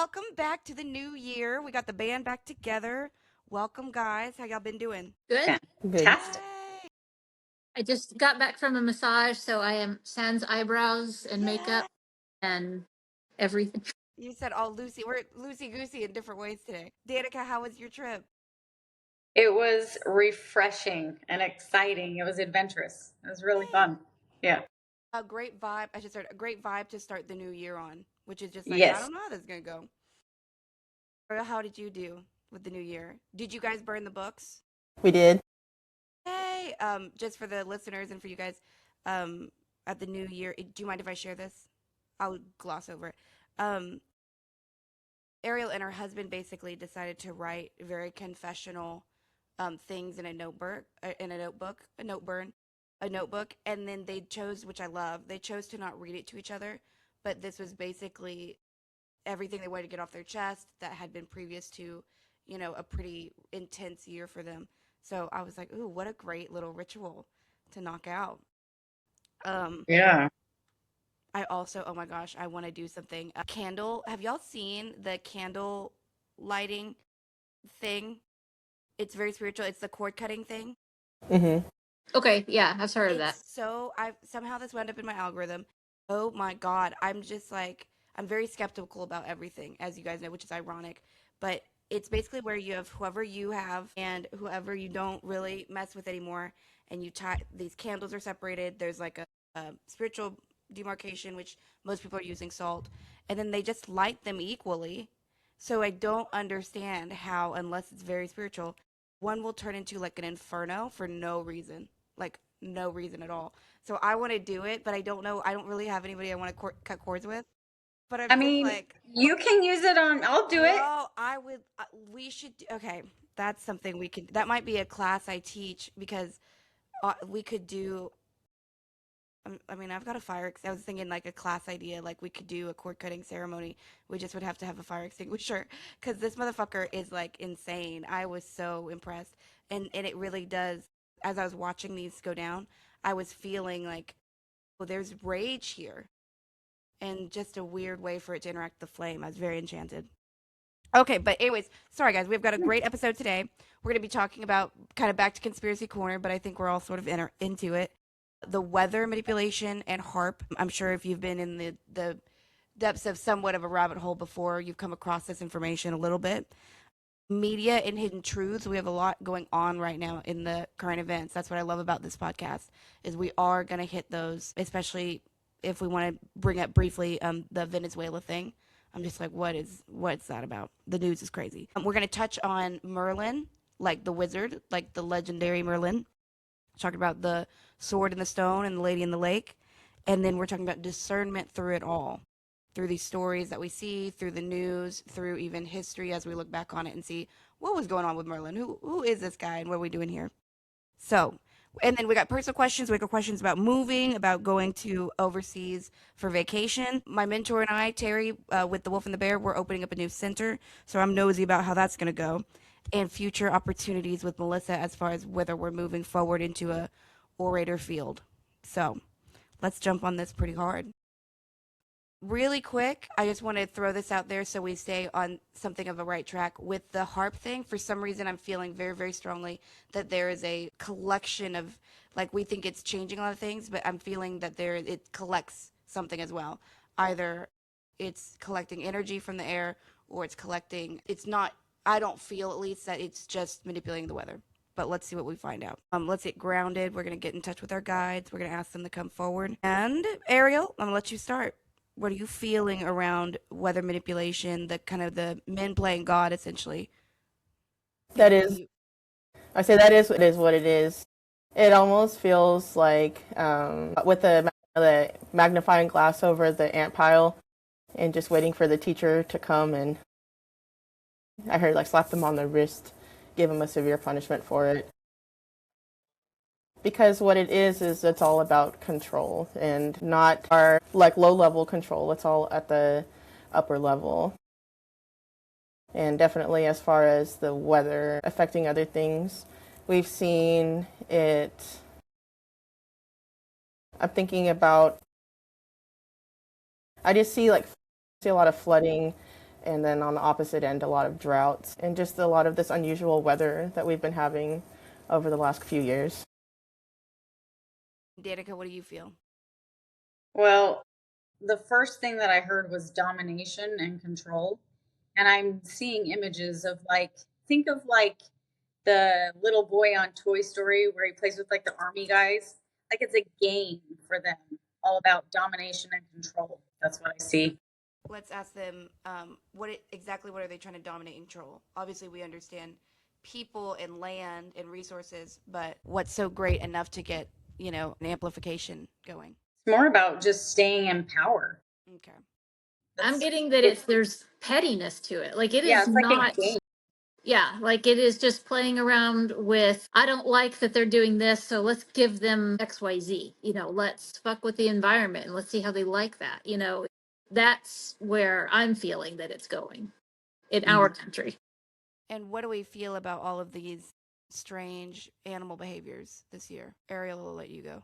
welcome back to the new year. We got the band back together. Welcome, guys. How y'all been doing? Good. Fantastic. Yay! I just got back from a massage, so I am sans eyebrows and Yay! makeup and everything. You said all Lucy. We're loosey goosey in different ways today. Danica, how was your trip? It was refreshing and exciting. It was adventurous. It was really Yay! fun. Yeah. A great vibe. I should start a great vibe to start the new year on, which is just like I Yes. don't know how this is gonna go. Ariel, how did you do with the new year? Did you guys burn the books? We did. Hey, just for the listeners and for you guys, at the new year, do you mind if I share this? I'll gloss over it. Um, Ariel and her husband basically decided to write very confessional things in a notebook, a notebook, and then they chose, which I love, they chose to not read it to each other, but this was basically everything they wanted to get off their chest that had been previous to, a pretty intense year for them. So I was like, ooh, what a great little ritual to knock out. Yeah. I also, oh my gosh, I want to do something. A candle. Have y'all seen the candle lighting thing? It's very spiritual. It's the cord cutting thing. Mm-hmm. Okay, yeah, I've heard of that. It's so I somehow this wound up in my algorithm. Oh my God. I'm just like I'm very skeptical about everything, as you guys know, which is ironic. But it's basically where you have whoever you have and whoever you don't really mess with anymore, and you tie these candles are separated. There's like a spiritual demarcation, which most people are using salt, and then they just light them equally. So I don't understand how, unless it's very spiritual, one will turn into like an inferno for no reason, like no reason at all. So I want to do it, but I don't know. I don't really have anybody I want to cut cords with. But I'm I just mean, like, you can use it on, I'll do it. well, I would. We should. Okay, that's something we could. That might be a class I teach because we could do. I mean, I've got a fire. I was thinking like a class idea, like we could do a cord cutting ceremony. We just would have to have a fire extinguisher because this motherfucker is like insane. I was so impressed, and it really does. As I was watching these go down, I was feeling like, well, there's rage here, and just a weird way for it to interact with the flame. I was very enchanted. Okay, but anyways, sorry guys, we've got a great episode today. We're going to be talking about kind of back to conspiracy corner, but I think we're all sort of into it. The weather manipulation and HAARP. I'm sure if you've been in the depths of somewhat of a rabbit hole before, you've come across this information a little bit. Media and hidden truths. We have a lot going on right now in the current events. That's what I love about this podcast is we are going to hit those, especially if we want to bring up briefly the Venezuela thing. I'm just like, what's that about? The news is crazy. We're gonna touch on Merlin, like the wizard, like the legendary Merlin. Talking about the sword in the stone and the lady in the lake, and then we're talking about discernment through it all, through these stories that we see, through the news, through even history as we look back on it and see what was going on with Merlin. Who is this guy and what are we doing here? So, and then we got personal questions. We got questions about moving, about going to overseas for vacation. My mentor and I, Terry, with the Wolf and the Bear, we're opening up a new center. So I'm nosy about how that's going to go, and future opportunities with Melissa as far as whether we're moving forward into a orator field. So let's jump on this pretty hard. Really quick, I just want to throw this out there so we stay on something of a right track with the HAARP thing. For some reason, I'm feeling very, very strongly that there is a collection of, like, we think it's changing a lot of things, but I'm feeling that it collects something as well. Either it's collecting energy from the air or it's not, I don't feel at least that it's just manipulating the weather. But let's see what we find out. Let's get grounded. We're going to get in touch with our guides. We're going to ask them to come forward. And Ariel, I'm going to let you start. What are you feeling around weather manipulation, the kind of the men playing God, essentially? That is, I say that is what it is. It almost feels like with the magnifying glass over the ant pile and just waiting for the teacher to come, and I heard like slap them on the wrist, give them a severe punishment for it. Because what it is it's all about control and not our like low level control. It's all at the upper level. And definitely as far as the weather affecting other things, we've seen it. I'm thinking about, I just see a lot of flooding And then on the opposite end, a lot of droughts and just a lot of this unusual weather that we've been having over the last few years. Danica, what do you feel? Well, the first thing that I heard was domination and control. And I'm seeing images of like, think of like the little boy on Toy Story where he plays with like the army guys. Like it's a game for them, all about domination and control. That's what I see. Let's ask them exactly what are they trying to dominate and control? Obviously, we understand people and land and resources, but what's so great enough to get, an amplification going? It's more about just staying in power. Okay. I'm getting that there's pettiness to it. Like it Yeah, is it's like not. a game. Yeah, like it is just playing around with, I don't like that they're doing this, so let's give them XYZ. Let's fuck with the environment and let's see how they like that. That's where I'm feeling that it's going in our country. And what do we feel about all of these strange animal behaviors this year? Ariel, will let you go.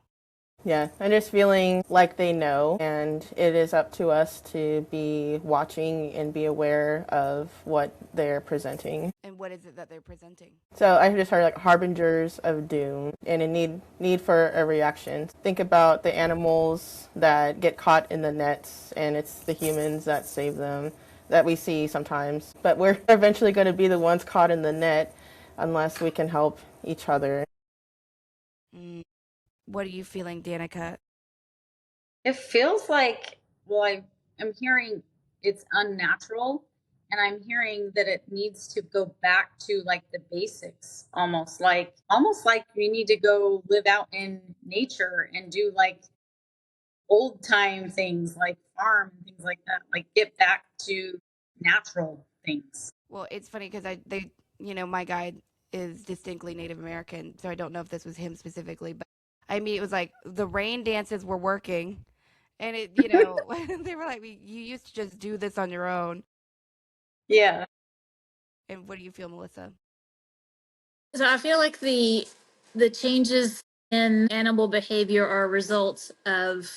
Yeah, I'm just feeling like they know, and it is up to us to be watching and be aware of what they're presenting. And what is it that they're presenting? So I just heard like harbingers of doom and a need for a reaction. Think about the animals that get caught in the nets, and it's the humans that save them that we see sometimes. But we're eventually going to be the ones caught in the net unless we can help each other. What are you feeling, Danica? It feels like, well, I'm hearing it's unnatural, and I'm hearing that it needs to go back to like the basics, almost like we need to go live out in nature and do like old time things like farm, things like that, like get back to natural things. Well, it's funny because my guide is distinctly Native American, so I don't know if this was him specifically, but it was like the rain dances were working, and they were like, you used to just do this on your own. Yeah. And what do you feel, Melissa? So I feel like the changes in animal behavior are results of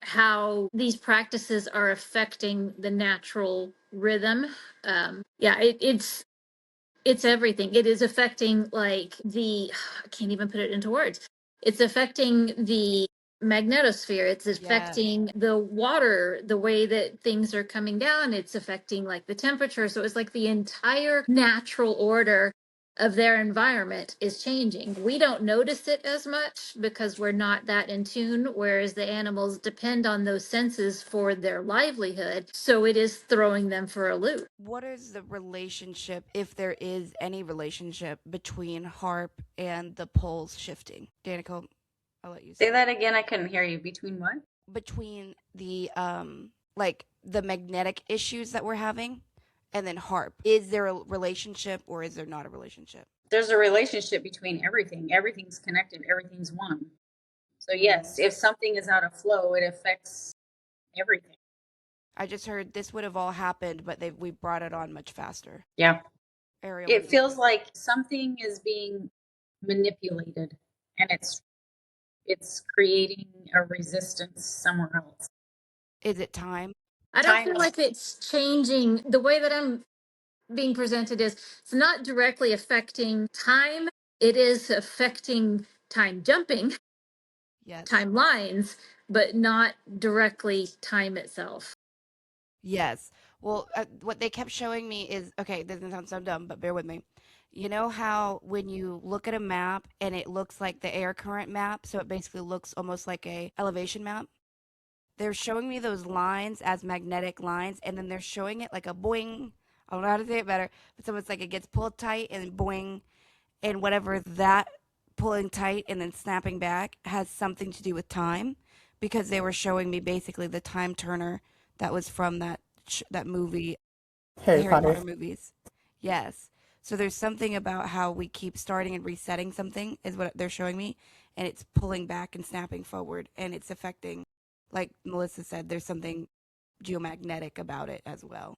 how these practices are affecting the natural rhythm. It's everything. It is affecting I can't even put it into words. It's affecting the magnetosphere. It's affecting the water, the way that things are coming down. It's affecting like the temperature. So it's like the entire natural order of their environment is changing. We don't notice it as much because we're not that in tune, whereas the animals depend on those senses for their livelihood. So it is throwing them for a loop. What is the relationship, if there is any relationship, between HAARP and the poles shifting? Danica, I'll let you say that again. I couldn't hear you. Between what? Between the the magnetic issues that we're having and then HAARP. Is there a relationship or is there not a relationship? There's a relationship between everything. Everything's connected. Everything's one. So yes, if something is out of flow, it affects everything. I just heard this would have all happened, but we brought it on much faster. Yeah. Ariel, it feels like something is being manipulated, and it's creating a resistance somewhere else. Is it time? I don't feel like it's changing. The way that I'm being presented is it's not directly affecting time. It is affecting time jumping, timelines, but not directly time itself. Yes. Well, what they kept showing me is, okay, this doesn't sound so dumb, but bear with me. You know how when you look at a map and it looks like the air current map, so it basically looks almost like a elevation map? They're showing me those lines as magnetic lines, and then they're showing it like a boing. I don't know how to say it better, but so it's like it gets pulled tight and boing, and whatever that pulling tight and then snapping back has something to do with time, because they were showing me basically the time turner that was from that movie, Harry Potter movies. Yes. So there's something about how we keep starting and resetting something is what they're showing me, and it's pulling back and snapping forward, and it's affecting, like Melissa said, there's something geomagnetic about it as well.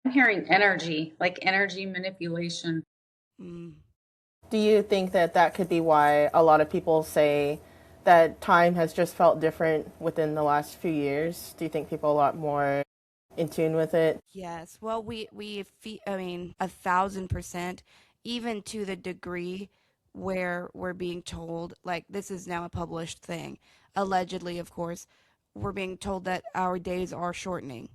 I'm hearing energy, like energy manipulation. Do you think that could be why a lot of people say that time has just felt different within the last few years? Do you think people are a lot more in tune with it. Yes. Well, I mean, 1,000%, even to the degree where we're being told, like, this is now a published thing, allegedly, of course, we're being told that our days are shortening,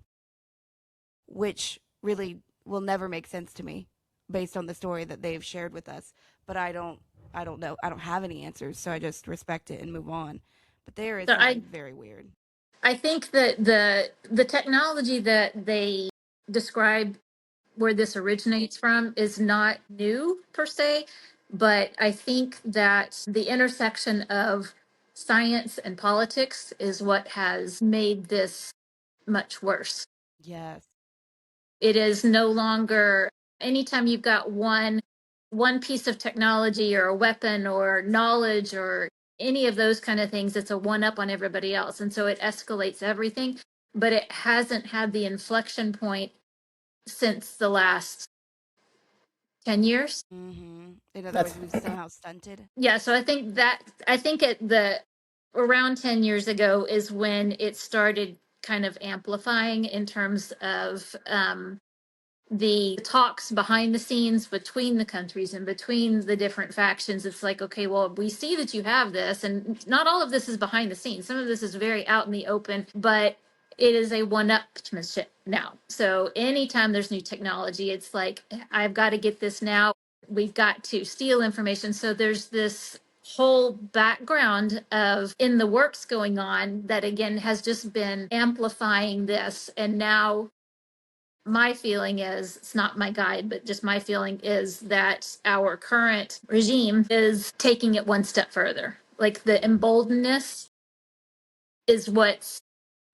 which really will never make sense to me based on the story that they've shared with us. But I don't know. I don't have any answers, so I just respect it and move on. But there is So something very weird. I think that the technology that they describe where this originates from is not new per se, but I think that the intersection of science and politics is what has made this much worse. Yes. It is no longer anytime you've got one piece of technology or a weapon or knowledge or any of those kind of things, it's a one up on everybody else. And so it escalates everything, but it hasn't had the inflection point since the last 10 years. Mm-hmm. In other That's- words, we've somehow stunted. Yeah, so I think at the around 10 years ago is when it started kind of amplifying in terms of the talks behind the scenes between the countries and between the different factions. It's like, okay, well, we see that you have this, and not all of this is behind the scenes. Some of this is very out in the open, but it is a one-upmanship now. So anytime there's new technology, it's like, I've got to get this now. We've got to steal information. So there's this whole background of in the works going on that again has just been amplifying this. And now my feeling is, it's not my guide, but just my feeling is that our current regime is taking it one step further. Like the emboldenedness is what's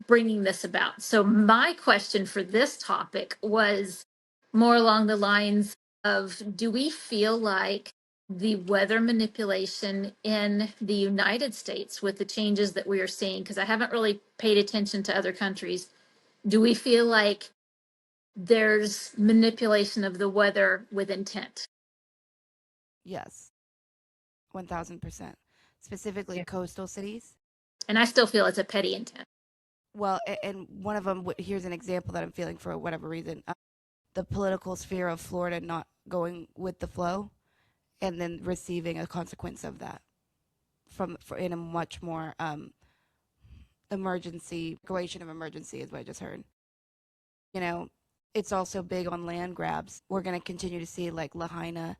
bringing this about. So my question for this topic was more along the lines of, do we feel like the weather manipulation in the United States with the changes that we are seeing, because I haven't really paid attention to other countries, do we feel like there's manipulation of the weather with intent? Yes. 1,000%. Specifically coastal cities. And I still feel it's a petty intent. Well, and one of them, here's an example that I'm feeling for whatever reason. The political sphere of Florida not going with the flow and then receiving a consequence of that in a much more declaration of emergency is what I just heard. You know, it's also big on land grabs. We're going to continue to see like Lahaina,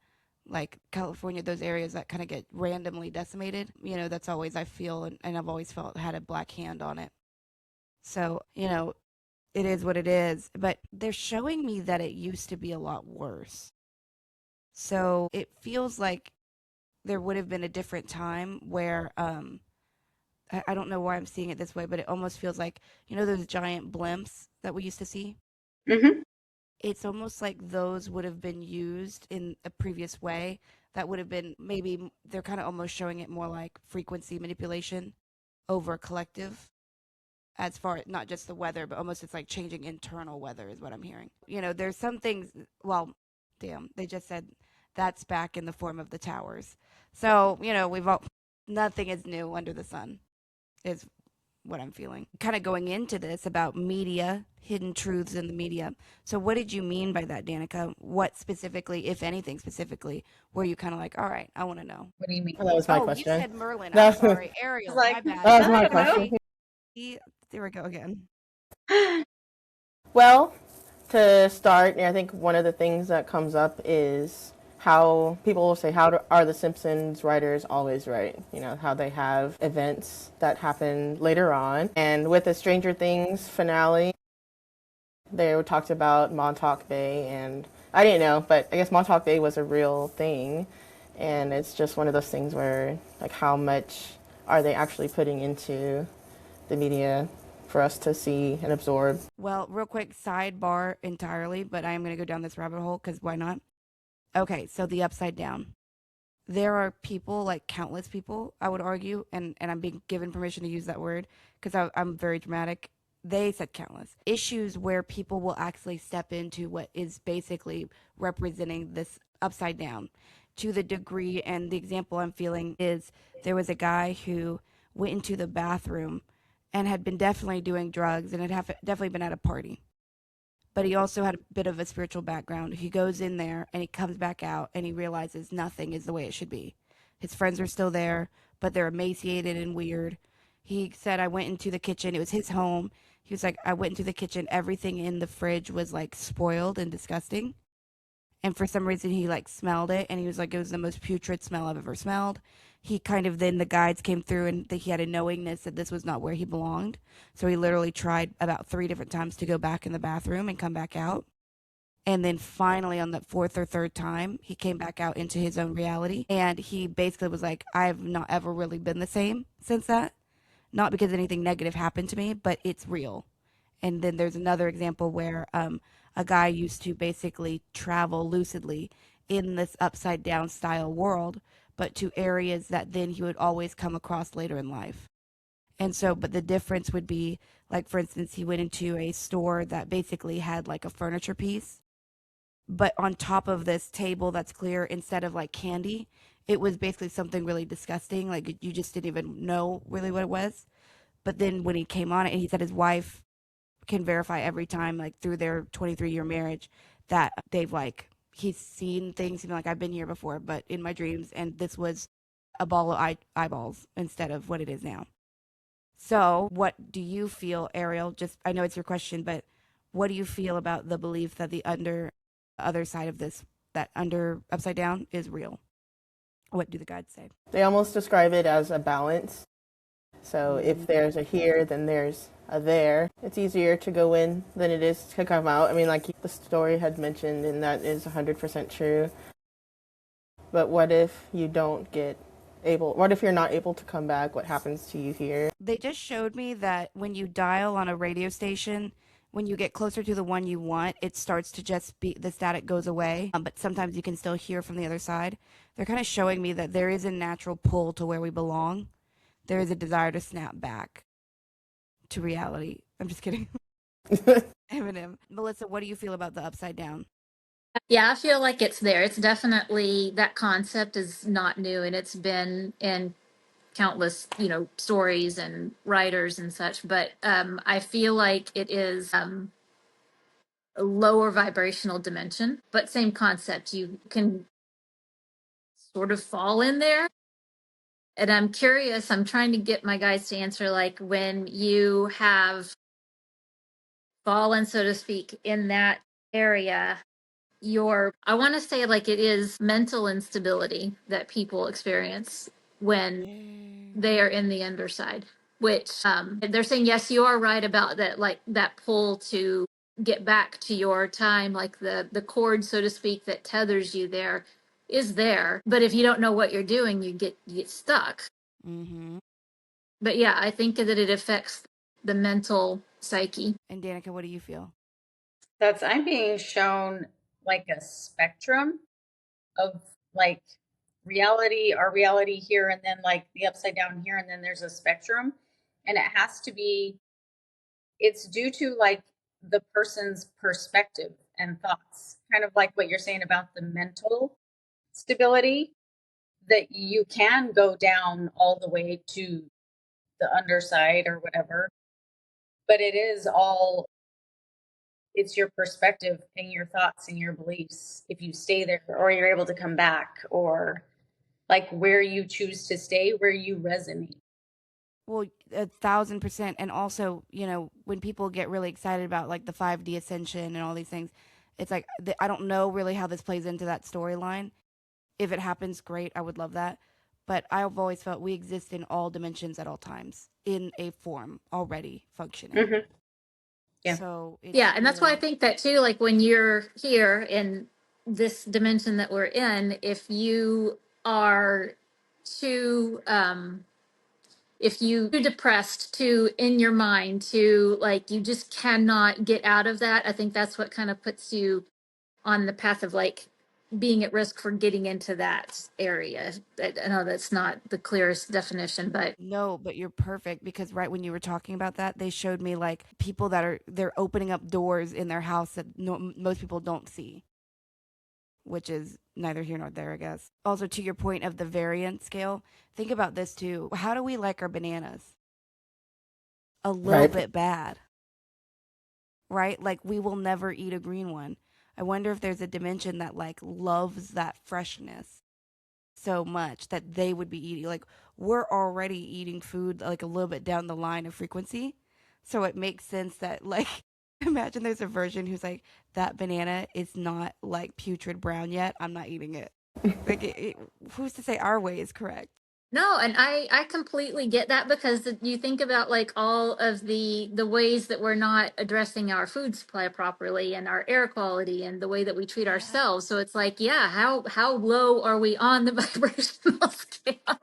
like California, those areas that kind of get randomly decimated. You know, that's always, I feel, and I've always felt had a black hand on it. So, you know, it is what it is. But they're showing me that it used to be a lot worse. So it feels like there would have been a different time where, I don't know why I'm seeing it this way, but it almost feels like, you know, those giant blimps that we used to see? Mm-hmm. It's almost like those would have been used in a previous way. That would have been maybe, they're kind of almost showing it more like frequency manipulation over collective, as far not just the weather, but almost it's like changing internal weather is what I'm hearing. You know, there's some things, well, damn, they just said that's back in the form of the towers. So, you know, nothing is new under the sun is what I'm feeling. Kind of going into this about media, hidden truths in the media. So what did you mean by that, Danica? What specifically, if anything specifically, were you kind of like, all right, I want to know? What do you mean? That was my You question. said Merlin. No. I'm sorry. Ariel, my Like, bad. That was my I don't know. question. There we go again. Well, to start, I think one of the things that comes up is how people will say, are the Simpsons writers always right? You know, how they have events that happen later on. And with the Stranger Things finale, they talked about Montauk Bay, and I didn't know, but I guess Montauk Bay was a real thing. And it's just one of those things where, like, how much are they actually putting into the media for us to see and absorb? Well, real quick, sidebar entirely, but I am going to go down this rabbit hole because why not? Okay, so the upside down. There are people, like countless people, I would argue, and I'm being given permission to use that word because I'm very dramatic. They said countless issues where people will actually step into what is basically representing this upside down to the degree, and the example I'm feeling is there was a guy who went into the bathroom and had been definitely doing drugs and had definitely been at a party. but he also had a bit of a spiritual background. He goes in there and he comes back out and he realizes nothing is the way it should be. His friends are still there, but they're emaciated and weird. He said, I went into the kitchen. It was his home. He was like, I went into the kitchen. Everything in the fridge was like spoiled and disgusting. And for some reason, he like smelled it. And he was like, it was the most putrid smell I've ever smelled. He kind of, then the guides came through and he had a knowingness that this was not where he belonged. So he literally tried about 3 different times to go back in the bathroom and come back out. And then finally, on the 4th or 3rd time, he came back out into his own reality. And he basically was like, I've not ever really been the same since that. Not because anything negative happened to me, but it's real. And then there's another example where a guy used to basically travel lucidly in this upside down style world, but to areas that then he would always come across later in life. And so, but the difference would be, like, for instance, he went into a store that basically had like a furniture piece, but on top of this table that's clear, instead of like candy, it was basically something really disgusting. Like you just didn't even know really what it was. But then when he came on it, he said his wife can verify every time, like through their 23-year marriage, that they've like, he's seen things and like, I've been here before, but in my dreams, and this was a ball of eyeballs instead of what it is now. So what do you feel, Ariel? Just, I know it's your question, but what do you feel about the belief that the other side of this, that upside down, is real? What do the guides say? They almost describe it as a balance. So if there's a here, then there's a there. It's easier to go in than it is to come out. I mean, like the story had mentioned, and that is 100% true. But what if you don't what if you're not able to come back? What happens to you here? They just showed me that when you dial on a radio station, when you get closer to the one you want, it starts to just be, the static goes away, but sometimes you can still hear from the other side. They're kind of showing me that there is a natural pull to where we belong. There is a desire to snap back to reality. I'm just kidding. Eminem. Melissa, what do you feel about the upside down? Yeah, I feel like it's there. It's definitely, that concept is not new, and it's been in countless, stories and writers and such. But I feel like it is a lower vibrational dimension, but same concept. You can sort of fall in there. And I'm curious, I'm trying to get my guys to answer, like, when you have fallen, so to speak, in that area, I want to say, like, it is mental instability that people experience when they are in the underside, which they're saying, yes, you are right about that, like that pull to get back to your time, like the cord, so to speak, that tethers you there is there. But if you don't know what you're doing, you get stuck. Mm-hmm. But yeah, I think that it affects the mental psyche. And Danica, what do you feel? I'm being shown like a spectrum of like our reality here, and then like the upside down here, and then there's a spectrum, and it's due to like the person's perspective and thoughts, kind of like what you're saying about the mental stability, that you can go down all the way to the underside or whatever, but it's your perspective and your thoughts and your beliefs if you stay there, or you're able to come back, or like where you choose to stay, where you resonate. Well, 1,000%. And also, when people get really excited about like the 5D ascension and all these things, it's like, I don't know really how this plays into that storyline. If it happens, great. I would love that. But I've always felt we exist in all dimensions at all times in a form already functioning. Mm-hmm. Yeah. So and that's why I think that too, like when you're here in this dimension that we're in, if you are too depressed to in your mind to like you just cannot get out of that, I think that's what kind of puts you on the path of like being at risk for getting into that area. I know that's not the clearest definition, but no, but you're perfect, because right when you were talking about that, they showed me like people they're opening up doors in their house that most people don't see, which is neither here nor there, I guess. Also, to your point of the variance scale, think about this too. How do we like our bananas? A little bit bad. right? Like we will never eat a green one. I wonder if there's a dimension that like loves that freshness so much that they would be eating. Like we're already eating food like a little bit down the line of frequency. So it makes sense that like imagine there's a version who's like that banana is not like putrid brown yet. I'm not eating it. Like who's to say our way is correct? No, and I completely get that, because you think about like all of the ways that we're not addressing our food supply properly, and our air quality, and the way that we treat ourselves. So it's like, yeah, how low are we on the vibrational scale?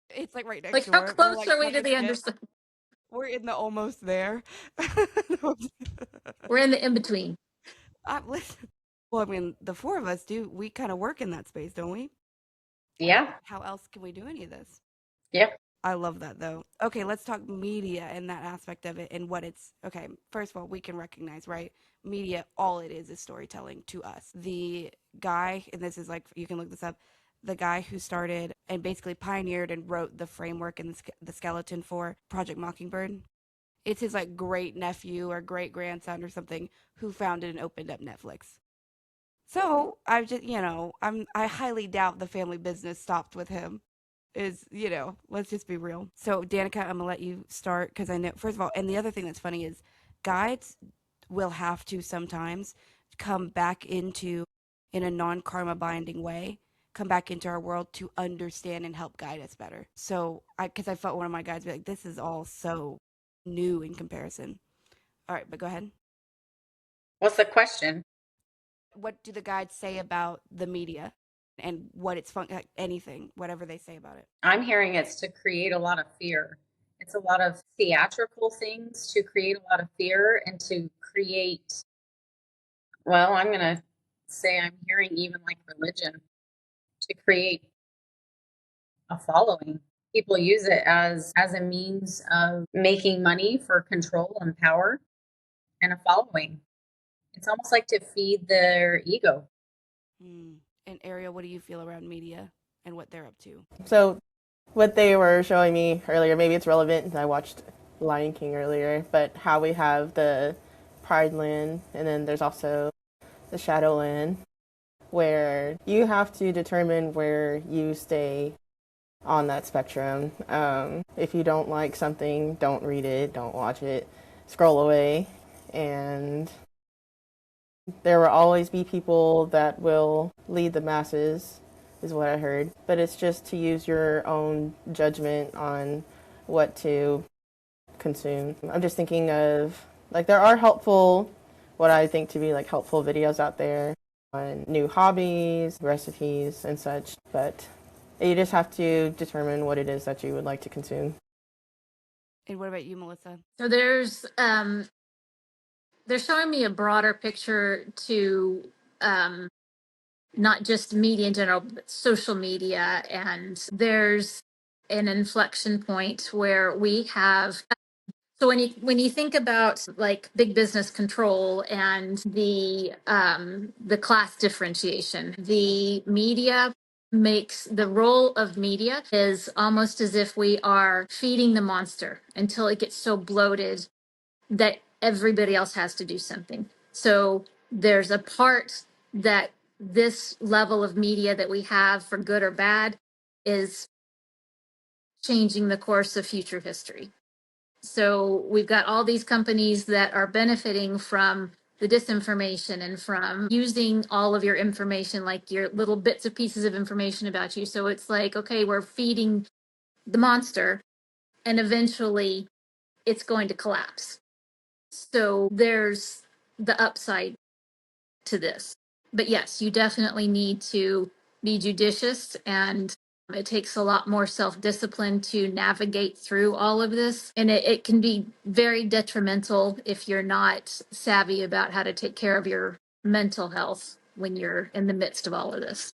It's like right next Like, how door. We're close like are we trying to to the get. underside? We're in the almost there. We're in the in between. Listen, well, I mean, the four of us do. We kind of work in that space, don't we? Yeah. How else can we do any of this? Yeah. I love that though. Okay, let's talk media and that aspect of it and what it's okay. First of all, we can recognize, right? Media, all it is storytelling to us. The guy, and this is like, you can look this up, the guy who started and basically pioneered and wrote the framework and the skeleton for Project Mockingbird. It's his like great nephew or great grandson or something who founded and opened up Netflix. So I just, I highly doubt the family business stopped with him. Let's just be real. So Danica, I'm gonna let you start because I know. First of all, and the other thing that's funny is guides will have to sometimes come back into, in a non-karma binding way, come back into our world to understand and help guide us better. So because I felt one of my guides be like, this is all so new in comparison. All right, but go ahead. What's the question? What do the guides say about the media and what it's like anything, whatever they say about it? I'm hearing it's to create a lot of fear. It's a lot of theatrical things to create a lot of fear and to create, well, I'm going to say I'm hearing even like religion to create a following. People use it as a means of making money for control and power and a following. It's almost like to feed their ego. And Ariel, what do you feel around media and what they're up to? So, what they were showing me earlier, maybe it's relevant. I watched Lion King earlier, but how we have the Pride Land, and then there's also the Shadowland, where you have to determine where you stay on that spectrum. If you don't like something, don't read it, don't watch it, scroll away. And there will always be people that will lead the masses, is what I heard. But it's just to use your own judgment on what to consume. I'm just thinking of, like, there are helpful, what I think to be like helpful videos out there on new hobbies, recipes, and such. But you just have to determine what it is that you would like to consume. And what about you, Melissa? So they're showing me a broader picture to not just media in general, but social media. And there's an inflection point where we have. So when you think about like big business control and the class differentiation, the media makes the role of media is almost as if we are feeding the monster until it gets so bloated that everybody else has to do something. So there's a part that this level of media that we have, for good or bad, is changing the course of future history. So we've got all these companies that are benefiting from the disinformation and from using all of your information, like your little bits of pieces of information about you. So it's like, okay, we're feeding the monster, and eventually it's going to collapse. So there's the upside to this. But yes, you definitely need to be judicious, and it takes a lot more self-discipline to navigate through all of this. And it can be very detrimental if you're not savvy about how to take care of your mental health when you're in the midst of all of this.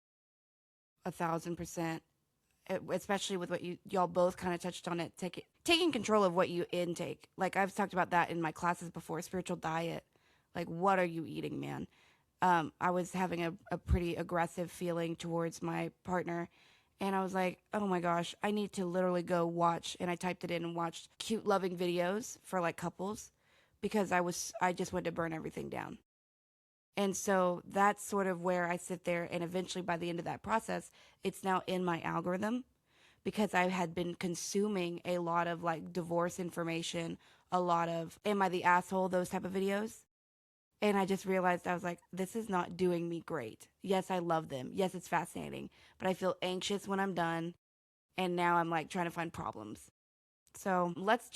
1,000%. Especially with what y'all both kind of touched on it, taking control of what you intake. Like I've talked about that in my classes before, spiritual diet. Like what are you eating, man? I was having a pretty aggressive feeling towards my partner, and I was like, oh my gosh, I need to literally go watch, and I typed it in and watched cute loving videos for like couples, because I just wanted to burn everything down. And so that's sort of where I sit there, and eventually by the end of that process, it's now in my algorithm because I had been consuming a lot of like divorce information, a lot of am I the asshole, those type of videos. And I just realized I was like, this is not doing me great. Yes, I love them. Yes, it's fascinating, but I feel anxious when I'm done. And now I'm like trying to find problems. So let's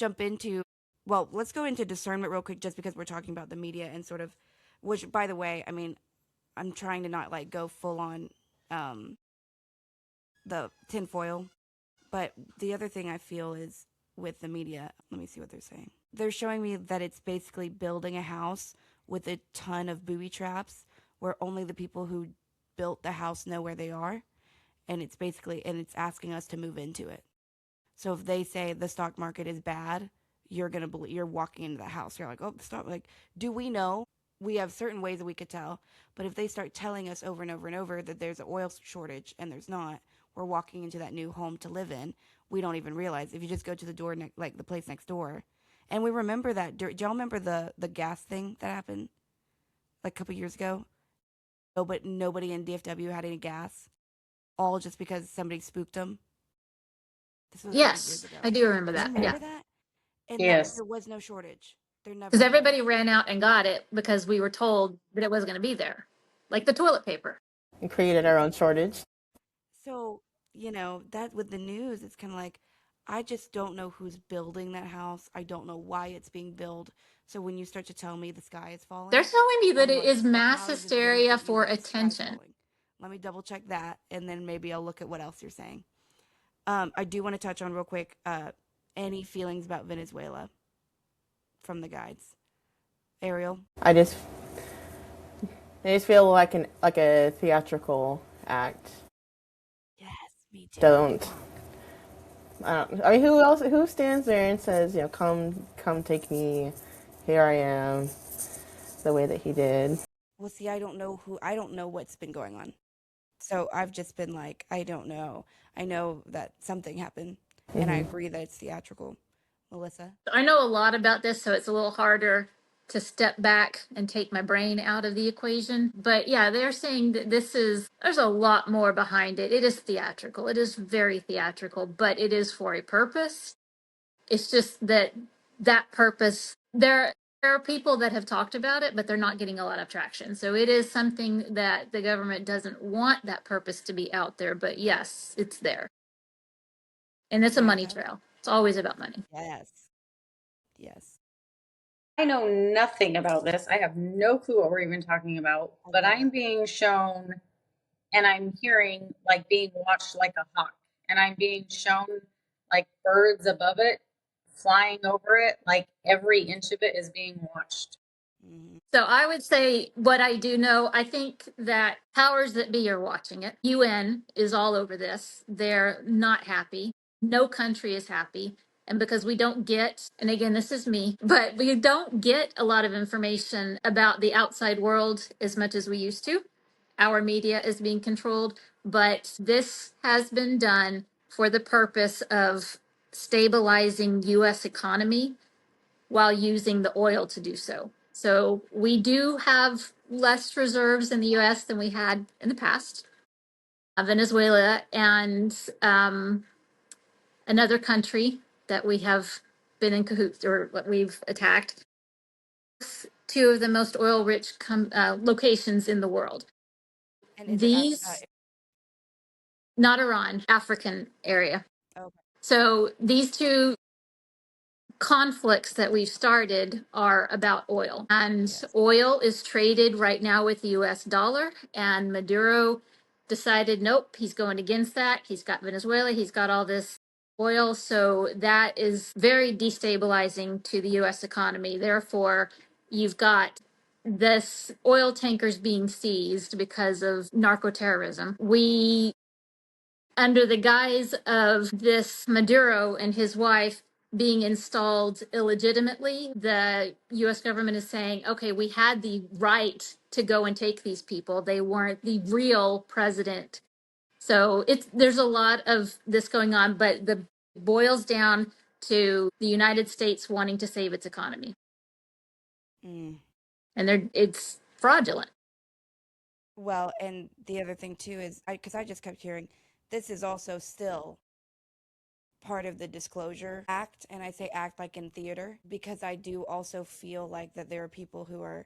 let's go into discernment real quick just because we're talking about the media and sort of, which by the way, I mean, I'm trying to not like go full on um, the tinfoil. But the other thing I feel is with the media, let me see what they're saying. They're showing me that it's basically building a house with a ton of booby traps where only the people who built the house know where they are. And it's asking us to move into it. So if they say the stock market is bad, you're walking into the house. You're like, oh, the stock, like, do we know? We have certain ways that we could tell. But if they start telling us over and over and over that there's an oil shortage and there's not, we're walking into that new home to live in. We don't even realize. If you just go to the door, like the place next door. And we remember that. Do y'all remember the gas thing that happened like a couple years ago? Oh, but nobody in DFW had any gas. All just because somebody spooked them. This was a couple years Yes, ago. I do remember Do you that. remember Yeah. that? And Yes. there was no shortage. There never Because was. everybody ran out and got it because we were told that it wasn't going to be there. Like the toilet paper. And created our own shortage. So, that with the news, it's kind of like, I just don't know who's building that house. I don't know why it's being built. So when you start to tell me the sky is falling, They're telling me that I'm it like, is mass how does this hysteria benefit you for that the sky's attention. falling? Let me double check that, and then maybe I'll look at what else you're saying. I do want to touch on real quick, any feelings about Venezuela from the guides. Ariel? I just feel like a theatrical act. Yes, me too. I mean, who stands there and says, come take me, here I am, the way that he did. Well, see, I don't know what's been going on. So I've just been like, I don't know. I know that something happened, and I agree that it's theatrical. Melissa? I know a lot about this, so it's a little harder to step back and take my brain out of the equation. But yeah, they're saying that there's a lot more behind it. It is theatrical. It is very theatrical, but it is for a purpose. It's just that purpose, there are people that have talked about it, but they're not getting a lot of traction. So it is something that the government doesn't want that purpose to be out there, but yes, it's there. And it's a money Danica? trail. It's always about money. Yes. I know nothing about this. I have no clue what we're even talking about, but I'm being shown and I'm hearing like being watched like a hawk, and I'm being shown like birds above it flying over it, like every inch of it is being watched. Mm-hmm. So I would say what I do know, I think that powers that be are watching it. UN is all over this. They're not happy. No country is happy. And because we don't get, and again, this is me, but we don't get a lot of information about the outside world as much as we used to. Our media is being controlled, but this has been done for the purpose of stabilizing US economy while using the oil to do so. So we do have less reserves in the US than we had in the past. Venezuela and another country that we have been in cahoots or what we've attacked. Two of the most oil rich locations in the world. And These, not Iran, African area. Okay. So these two conflicts that we've started are about oil, and Yes. oil is traded right now with the US dollar, and Maduro decided nope, he's going against that. He's got Venezuela, he's got all this oil, so that is very destabilizing to the US economy. Therefore, you've got this oil tankers being seized because of narco terrorism. We, under the guise of this Maduro and his wife being installed illegitimately, the US government is saying, okay, we had the right to go and take these people. They weren't the real president. So there's a lot of this going on, but the boils down to the United States wanting to save its economy. Mm. And it's fraudulent. Well, and the other thing too is, because I just kept hearing, this is also still part of the Disclosure Act, and I say act like in theater, because I do also feel like that there are people who are,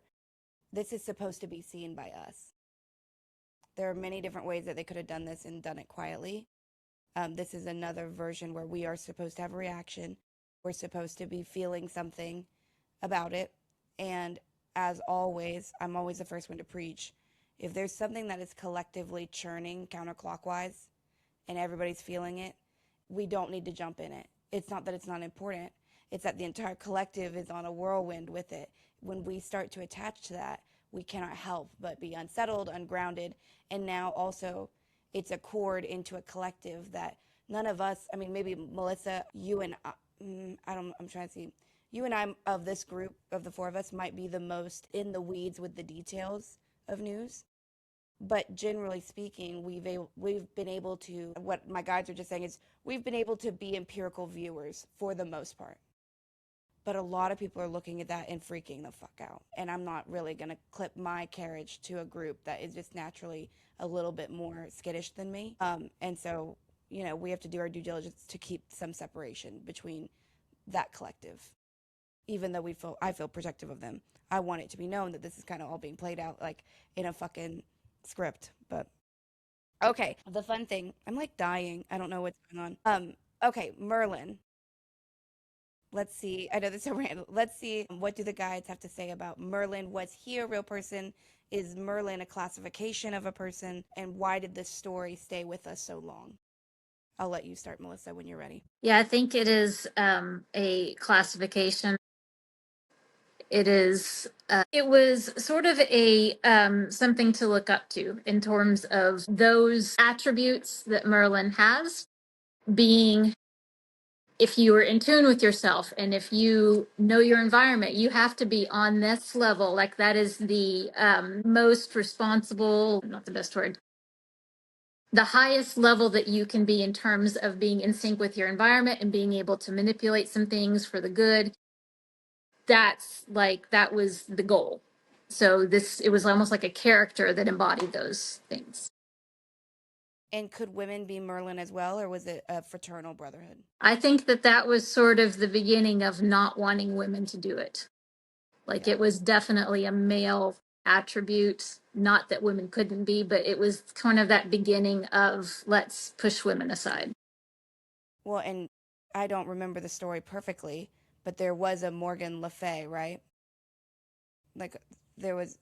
this is supposed to be seen by us. There are many different ways that they could have done this and done it quietly. This is another version where we are supposed to have a reaction. We're supposed to be feeling something about it. And as always, I'm always the first one to preach. If there's something that is collectively churning counterclockwise and everybody's feeling it, we don't need to jump in it. It's not that it's not important. It's that the entire collective is on a whirlwind with it. When we start to attach to that, we cannot help but be unsettled, ungrounded, and now also it's a cord into a collective that none of us, I mean, maybe Melissa, you and I'm trying to see, you and I of this group, of the four of us, might be the most in the weeds with the details of news. But generally speaking, we've been able to, what my guides are just saying is, we've been able to be empirical viewers for the most part. But a lot of people are looking at that and freaking the fuck out. And I'm not really going to clip my carriage to a group that is just naturally a little bit more skittish than me. And so, we have to do our due diligence to keep some separation between that collective. Even though I feel protective of them. I want it to be known that this is kind of all being played out like in a fucking script. But okay, the fun thing, I'm like dying. I don't know what's going on. Okay, Merlin. Let's see. I know this is so random. Let's see. What do the guides have to say about Merlin? Was he a real person? Is Merlin a classification of a person? And why did this story stay with us so long? I'll let you start, Melissa, when you're ready. Yeah, I think it is a classification. It is. It was sort of a something to look up to in terms of those attributes that Merlin has, being, if you are in tune with yourself and if you know your environment, you have to be on this level. Like, that is the most responsible, not the best word, the highest level that you can be in terms of being in sync with your environment and being able to manipulate some things for the good. That was the goal. So it was almost like a character that embodied those things. And could women be Merlin as well, or was it a fraternal brotherhood? I think that was sort of the beginning of not wanting women to do it. Like, it was definitely a male attribute. Not that women couldn't be, but it was kind of that beginning of, let's push women aside. Well, and I don't remember the story perfectly, but there was a Morgan Le Fay, right? Like, there was,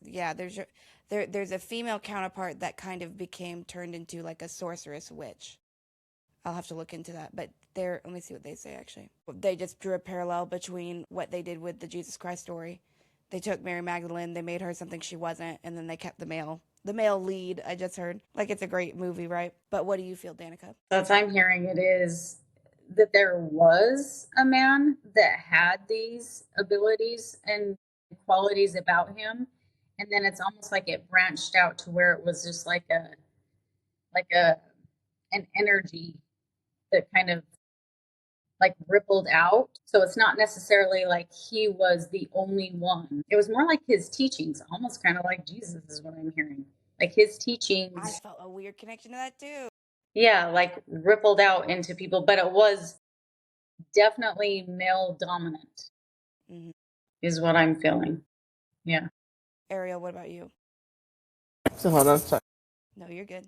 there's a female counterpart that kind of turned into like a sorceress witch. I'll have to look into that, but let me see what they say, actually. They just drew a parallel between what they did with the Jesus Christ story. They took Mary Magdalene, they made her something she wasn't, and then they kept the male lead, I just heard. Like, it's a great movie, right? But what do you feel, Danica? That's I'm hearing it is that there was a man that had these abilities and qualities about him, and then it's almost like it branched out to where it was just like an energy that kind of like rippled out. So it's not necessarily like he was the only one. It was more like his teachings, almost kind of like Jesus is what I'm hearing. Like his teachings. I felt a weird connection to that too. Yeah, like rippled out into people, but it was definitely male dominant, is what I'm feeling. Yeah. Ariel, what about you? So hold on, sorry. No, you're good.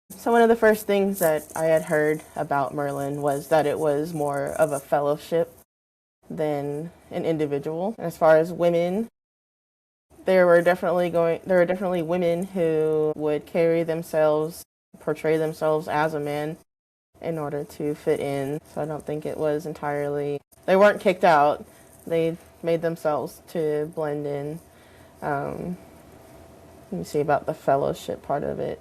So one of the first things that I had heard about Merlin was that it was more of a fellowship than an individual. And as far as women, there were definitely women who would portray themselves as a man in order to fit in. So I don't think it was entirely, they weren't kicked out. They made themselves to blend in. Let me see about the fellowship part of it.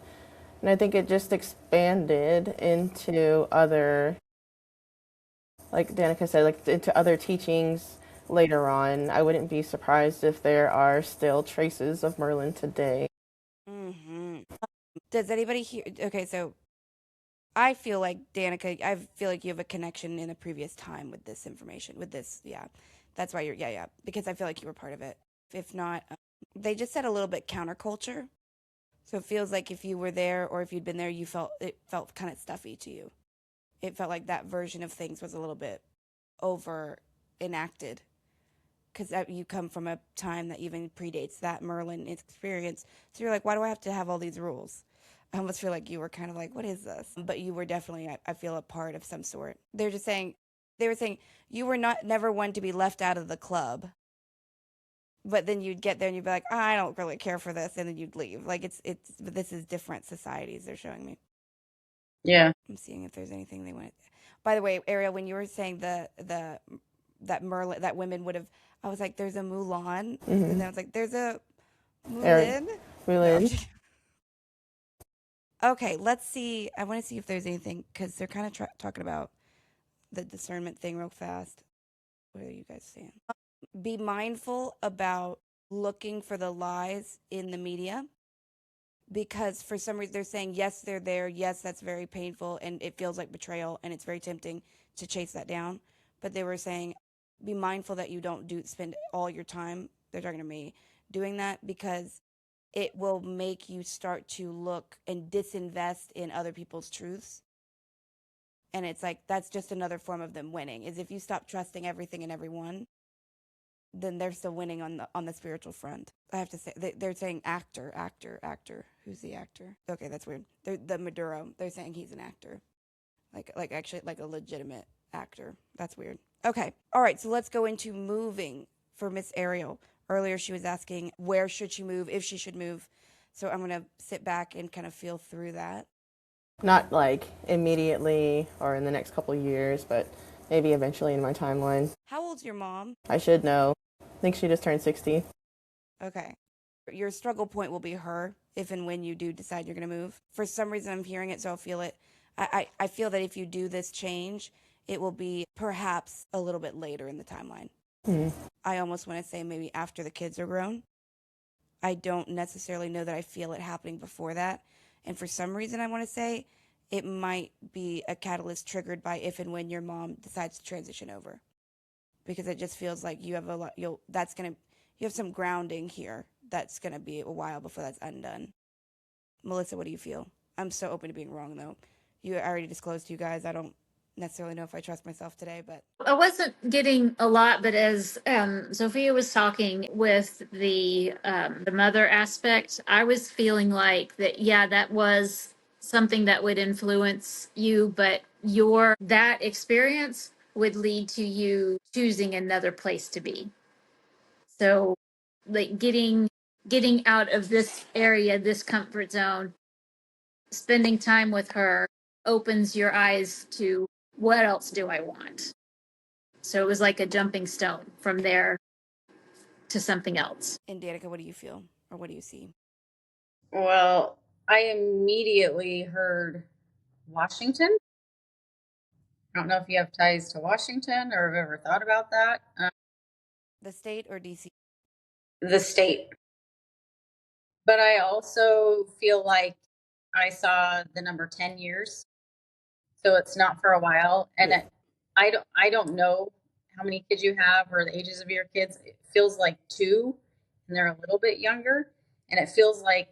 And I think it just expanded into other, like Danica said, like into other teachings later on. I wouldn't be surprised if there are still traces of Merlin today. Does anybody hear? Okay, so I feel like, Danica, I feel like you have a connection in a previous time with this information, with this, yeah. That's why because I feel like you were part of it. if not, they just said a little bit counterculture. So it feels like if you were there or if you'd been there, it felt kind of stuffy to you. It felt like that version of things was a little bit over enacted because you come from a time that even predates that Merlin experience. So you're like, why do I have to have all these rules? I almost feel like you were kind of like, what is this? But you were definitely, I feel, a part of some sort. They were saying you were never one to be left out of the club. But then you'd get there and you'd be like, oh, I don't really care for this. And then you'd leave. Like but this is different societies they're showing me. Yeah. I'm seeing if there's anything they want. By the way, Ariel, when you were saying that Merlin, that women would have, I was like, there's a Mulan. Mm-hmm. And then I was like, there's a Mulan. Mulan. No, okay, let's see. I want to see if there's anything, because they're kind of talking about the discernment thing real fast. What are you guys saying? Be mindful about looking for the lies in the media, because for some reason they're saying, yes, they're there. Yes, that's very painful and it feels like betrayal and it's very tempting to chase that down. But they were saying, be mindful that you don't spend all your time, they're talking to me, doing that, because it will make you start to look and disinvest in other people's truths. And it's like, that's just another form of them winning, is if you stop trusting everything and everyone, then they're still winning on the spiritual front. I have to say, they're saying actor. Who's the actor? Okay, that's weird. The Maduro, they're saying he's an actor. Like actually like a legitimate actor. That's weird. Okay. All right, so let's go into moving for Miss Ariel. Earlier she was asking where should she move, if she should move. So I'm going to sit back and kind of feel through that. Not like immediately or in the next couple of years, but maybe eventually in my timeline. How old's your mom? I should know. I think she just turned 60. Okay. Your struggle point will be her if and when you do decide you're going to move. For some reason, I'm hearing it, so I'll feel it. I feel that if you do this change, it will be perhaps a little bit later in the timeline. Mm-hmm. I almost want to say maybe after the kids are grown. I don't necessarily know that I feel it happening before that. And for some reason, I want to say it might be a catalyst triggered by if and when your mom decides to transition over. Because it just feels like you have a lot, you have some grounding here that's going to be a while before that's undone. Melissa, what do you feel? I'm so open to being wrong, though. I already disclosed to you guys. I don't necessarily know if I trust myself today, but I wasn't getting a lot, but as Sophia was talking with the mother aspect, I was feeling like that. Yeah, that was something that would influence you, but that experience would lead to you choosing another place to be. So, like getting out of this area, this comfort zone, spending time with her opens your eyes to what else do I want. So it was like a jumping stone from there to something else. And Danica, what do you feel? Or what do you see? Well, I immediately heard Washington. I don't know if you have ties to Washington or have ever thought about that. The state or DC? The state. But I also feel like I saw the number 10 years. So it's not for a while. And I don't know how many kids you have or the ages of your kids. It feels like 2 and they're a little bit younger. And it feels like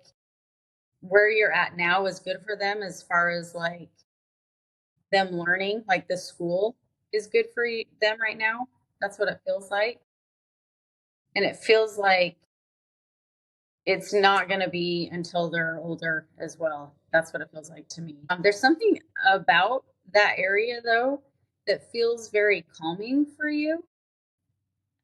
where you're at now is good for them as far as like them learning, like the school is good for them right now. That's what it feels like. And it feels like it's not going to be until they're older as well. That's what it feels like to me. There's something about that area, though, that feels very calming for you.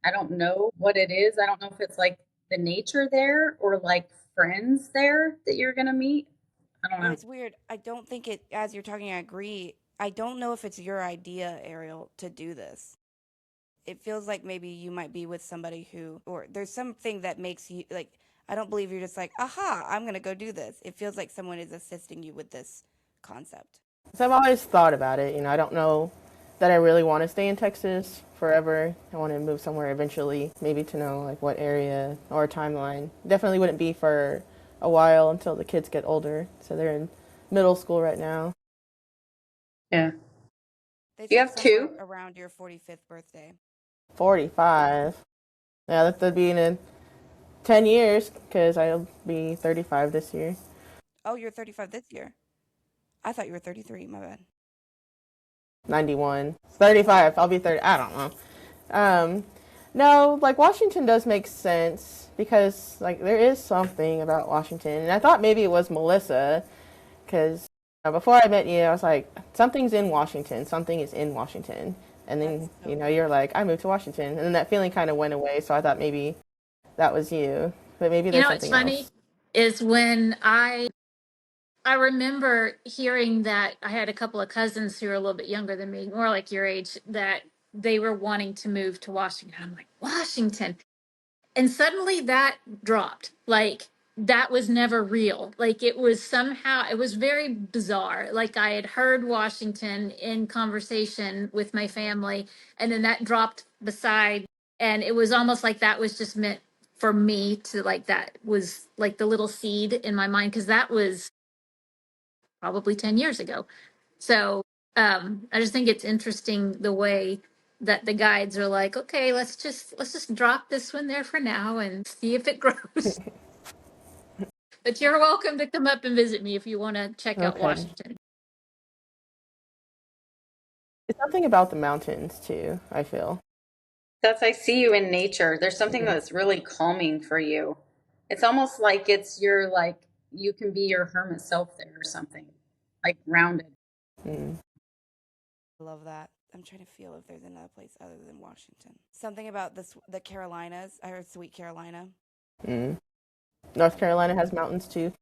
I don't know what it is. I don't know if it's like the nature there or like friends there that you're going to meet. I don't know. It's weird. I don't think it, as you're talking, I agree. I don't know if it's your idea, Ariel, to do this. It feels like maybe you might be with somebody or there's something that makes you, like, I don't believe you're just like, aha, I'm going to go do this. It feels like someone is assisting you with this concept. So I've always thought about it. I don't know that I really want to stay in Texas forever. I want to move somewhere eventually, maybe to know like what area or timeline. Definitely wouldn't be for a while until the kids get older. So they're in middle school right now. Yeah. You have 2? Around your 45th birthday. 45. Yeah, that'd be in 10 years, because I'll be 35 this year. Oh, you're 35 this year. I thought you were 33. My bad. 91. 35. I'll be 30. I don't know. No, like Washington does make sense because like there is something about Washington, and I thought maybe it was Melissa, because before I met you, I was like, something's in Washington. Something is in Washington, and then So you're like, I moved to Washington, and then that feeling kind of went away. So I thought maybe that was you, but maybe there's What's something funny else. is when I remember hearing that I had a couple of cousins who are a little bit younger than me, more like your age, that they were wanting to move to Washington. I'm like, Washington. And suddenly that dropped. Like that was never real. Like it was somehow, it was very bizarre. Like I had heard Washington in conversation with my family, and then that dropped beside. And it was almost like that was just meant for me to like, that was like the little seed in my mind, because that was probably 10 years ago. So I just think it's interesting the way that the guides are like, okay, let's just drop this one there for now and see if it grows. But you're welcome to come up and visit me if you want to check out Okay. Washington. It's something about the mountains too, I feel. I see you in nature. There's something that's really calming for you. It's almost like it's your, like, you can be your hermit self there or something, like grounded. Mm. I love that. I'm trying to feel if there's another place other than Washington. Something about the Carolinas. I heard Sweet Carolina. Mm. North Carolina has mountains too.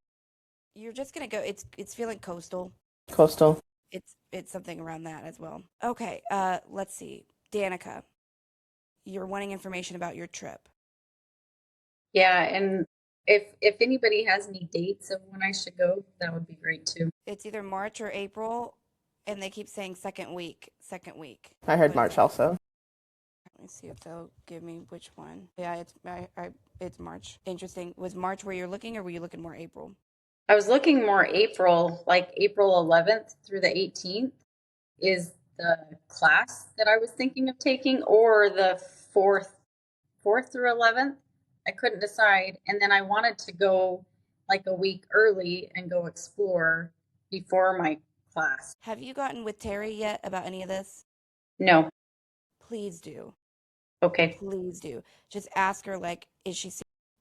You're just gonna go. It's feeling coastal. Coastal. It's something around that as well. Okay. Let's see. Danica, you're wanting information about your trip. Yeah, and if anybody has any dates of when I should go, that would be great too. It's either March or April, and they keep saying second week. Second week. I heard But March also. let me see if they'll give me which one. Yeah, it's March. Interesting. Was March where you're looking, or were you looking more April? I was looking more April, like April 11th through the 18th is the class that I was thinking of taking, or the 4th through 11th. I couldn't decide. And then I wanted to go like a week early and go explore before my class. Have you gotten with Terry yet about any of this? No. Please do. Okay. Please do. Just ask her, like, is she,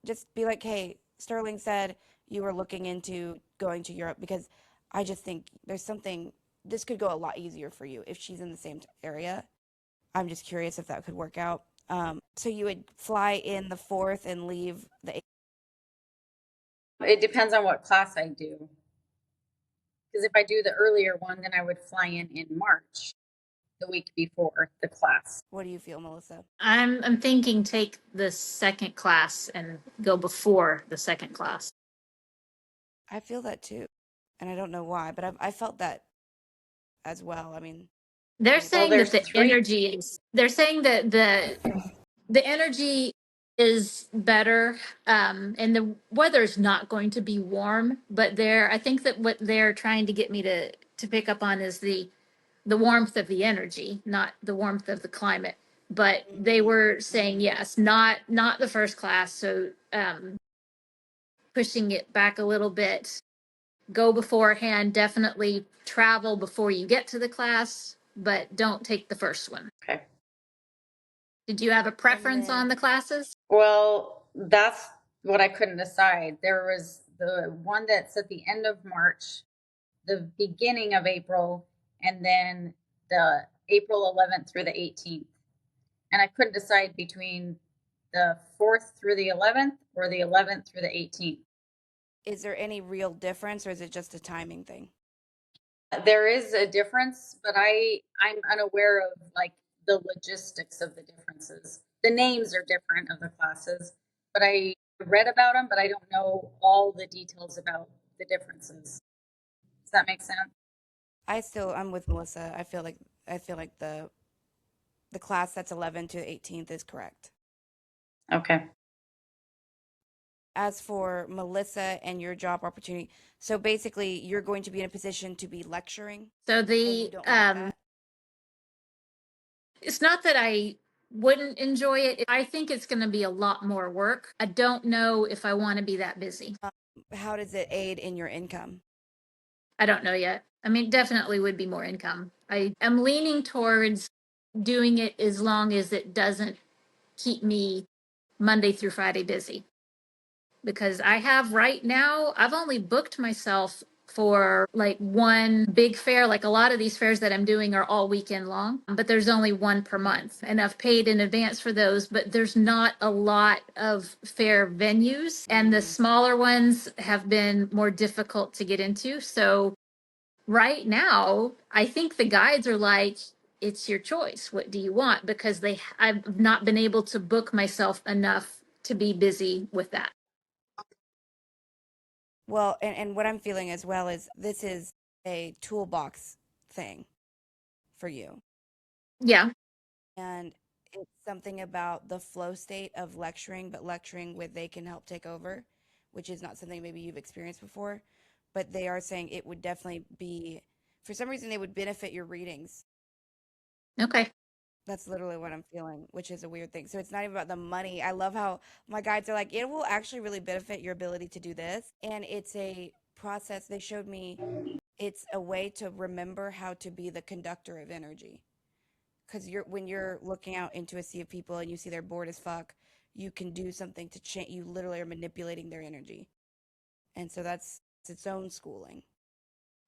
just be like, hey, Sterling said you were looking into going to Europe, because I just think there's something, this could go a lot easier for you if she's in the same area. I'm just curious if that could work out. So you would fly in the 4th and leave the 8th? It depends on what class I do. Because if I do the earlier one, then I would fly in March, the week before the class. What do you feel, Melissa? I'm thinking take the second class and go before the second class. I feel that too, and I don't know why, but I felt that as well. I mean, They're well, saying that there's the 3. energy is, they're saying that the energy is better, and the weather's not going to be warm, but I think that what they're trying to get me to pick up on is the warmth of the energy, not the warmth of the climate. But they were saying yes, not the first class. So pushing it back a little bit, go beforehand, definitely travel before you get to the class, but don't take the first one. Okay. Did you have a preference on the classes? Well, that's what I couldn't decide. There was the one that's at the end of March, the beginning of April, and then the April 11th through the 18th. And I couldn't decide between the 4th through the 11th or the 11th through the 18th. Is there any real difference, or is it just a timing thing? There is a difference, but I'm unaware of like the logistics of the differences. The names are different of the classes, but I read about them, but I don't know all the details about the differences. Does that make sense? I'm with Melissa. I feel like the class that's 11 to 18th is correct. Okay. As for Melissa and your job opportunity, so basically you're going to be in a position to be lecturing. So and you don't want that? it's not that I wouldn't enjoy it. I think it's going to be a lot more work. I don't know if I want to be that busy. How does it aid in your income? I don't know yet. I mean, definitely would be more income. I am leaning towards doing it as long as it doesn't keep me Monday through Friday busy. Because I have right now, I've only booked myself for like one big fair. Like a lot of these fairs that I'm doing are all weekend long, but there's only one per month. And I've paid in advance for those, but there's not a lot of fair venues. And the smaller ones have been more difficult to get into. So right now, I think the guides are like, it's your choice. What do you want? Because I've not been able to book myself enough to be busy with that. Well, and what I'm feeling as well is this is a toolbox thing for you. Yeah. And it's something about the flow state of lecturing, but lecturing with they can help take over, which is not something maybe you've experienced before. But they are saying it would definitely be, for some reason, they would benefit your readings. Okay. That's literally what I'm feeling, which is a weird thing. So it's not even about the money. I love how my guides are like, it will actually really benefit your ability to do this. And it's a process. They showed me it's a way to remember how to be the conductor of energy. Because when you're looking out into a sea of people and you see they're bored as fuck, you can do something to change. You literally are manipulating their energy. And so that's its own schooling.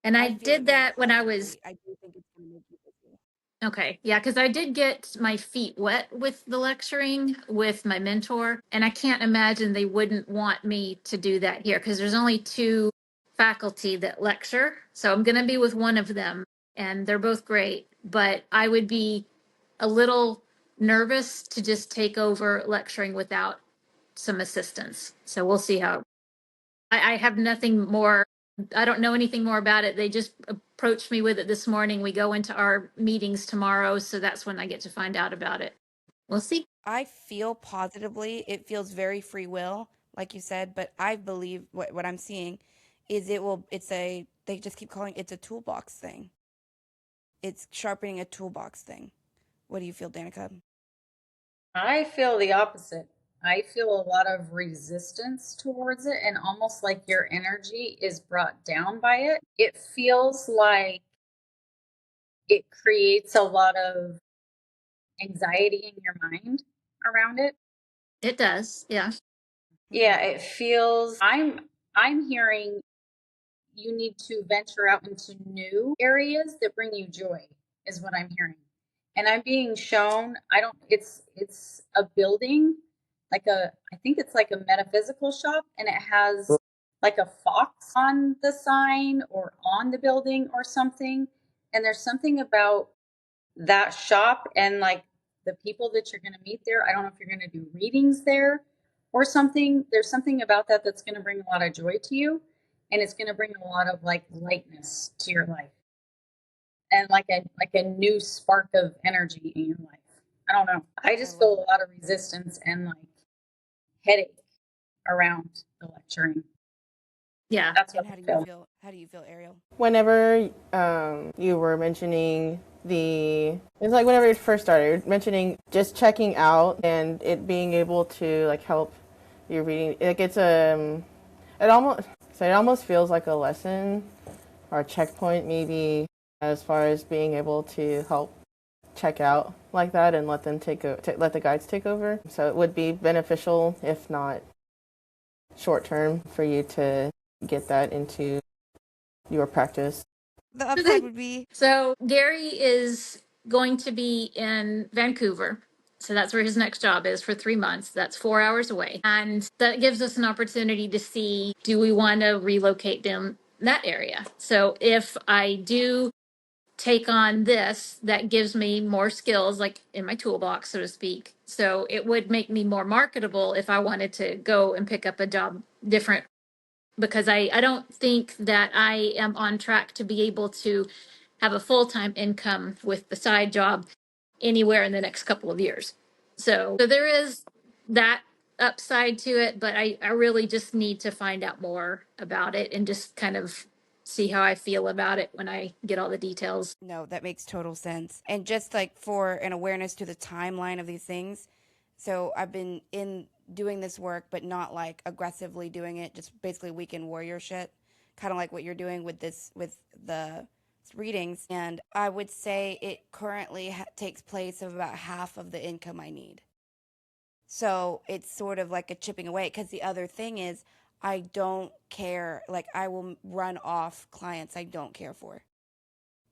And I feel it did very that when I was, positively. I do think it's going to make you busy. okay. Yeah. Cause I did get my feet wet with the lecturing with my mentor. And I can't imagine they wouldn't want me to do that here because there's only two faculty that lecture. So I'm going to be with one of them and they're both great. But I would be a little nervous to just take over lecturing without some assistance. So we'll see how. I have nothing more. I don't know anything more about it. They just approached me with it this morning. We go into our meetings tomorrow, so that's when I get to find out about it. We'll see. I feel positively. It feels very free will, like you said, but I believe what I'm seeing is they just keep calling it's a toolbox thing. It's sharpening a toolbox thing. What do you feel, Danica? I feel the opposite. I feel a lot of resistance towards it and almost like your energy is brought down by it. It feels like it creates a lot of anxiety in your mind around it. It does. Yeah. Yeah, it feels I'm hearing you need to venture out into new areas that bring you joy is what I'm hearing. And I'm being shown, I don't it's a building I think it's like a metaphysical shop and it has like a fox on the sign or on the building or something. And there's something about that shop and like the people that you're going to meet there. I don't know if you're going to do readings there or something. There's something about that that's going to bring a lot of joy to you and it's going to bring a lot of like lightness to your life and like a new spark of energy in your life. I don't know. I just feel a lot of resistance and like headache around the lecturing. Yeah. That's what And I feel. How do you feel, Ariel? Whenever you were mentioning it's like whenever it first started, mentioning just checking out and it being able to like help your reading, like it almost feels like a lesson or a checkpoint maybe as far as being able to help check out like that and let them let the guides take over. So it would be beneficial, if not short term, for you to get that into your practice. The upside would be So Gary is going to be in Vancouver. So that's where his next job is for 3 months. That's 4 hours away. And that gives us an opportunity to see, do we want to relocate down that area? So if I do take on this, that gives me more skills, like in my toolbox, so to speak. So it would make me more marketable if I wanted to go and pick up a job different, because I don't think that I am on track to be able to have a full-time income with the side job anywhere in the next couple of years. So there is that upside to it, but I really just need to find out more about it and just kind of see how I feel about it when I get all the details. No, that makes total sense. And just like for an awareness to the timeline of these things. So I've been in doing this work, but not like aggressively doing it, just basically weekend warrior shit. Kind of like what you're doing with this, with the readings. And I would say it currently takes place of about half of the income I need. So it's sort of like a chipping away. Because the other thing is, I don't care. Like, I will run off clients I don't care for.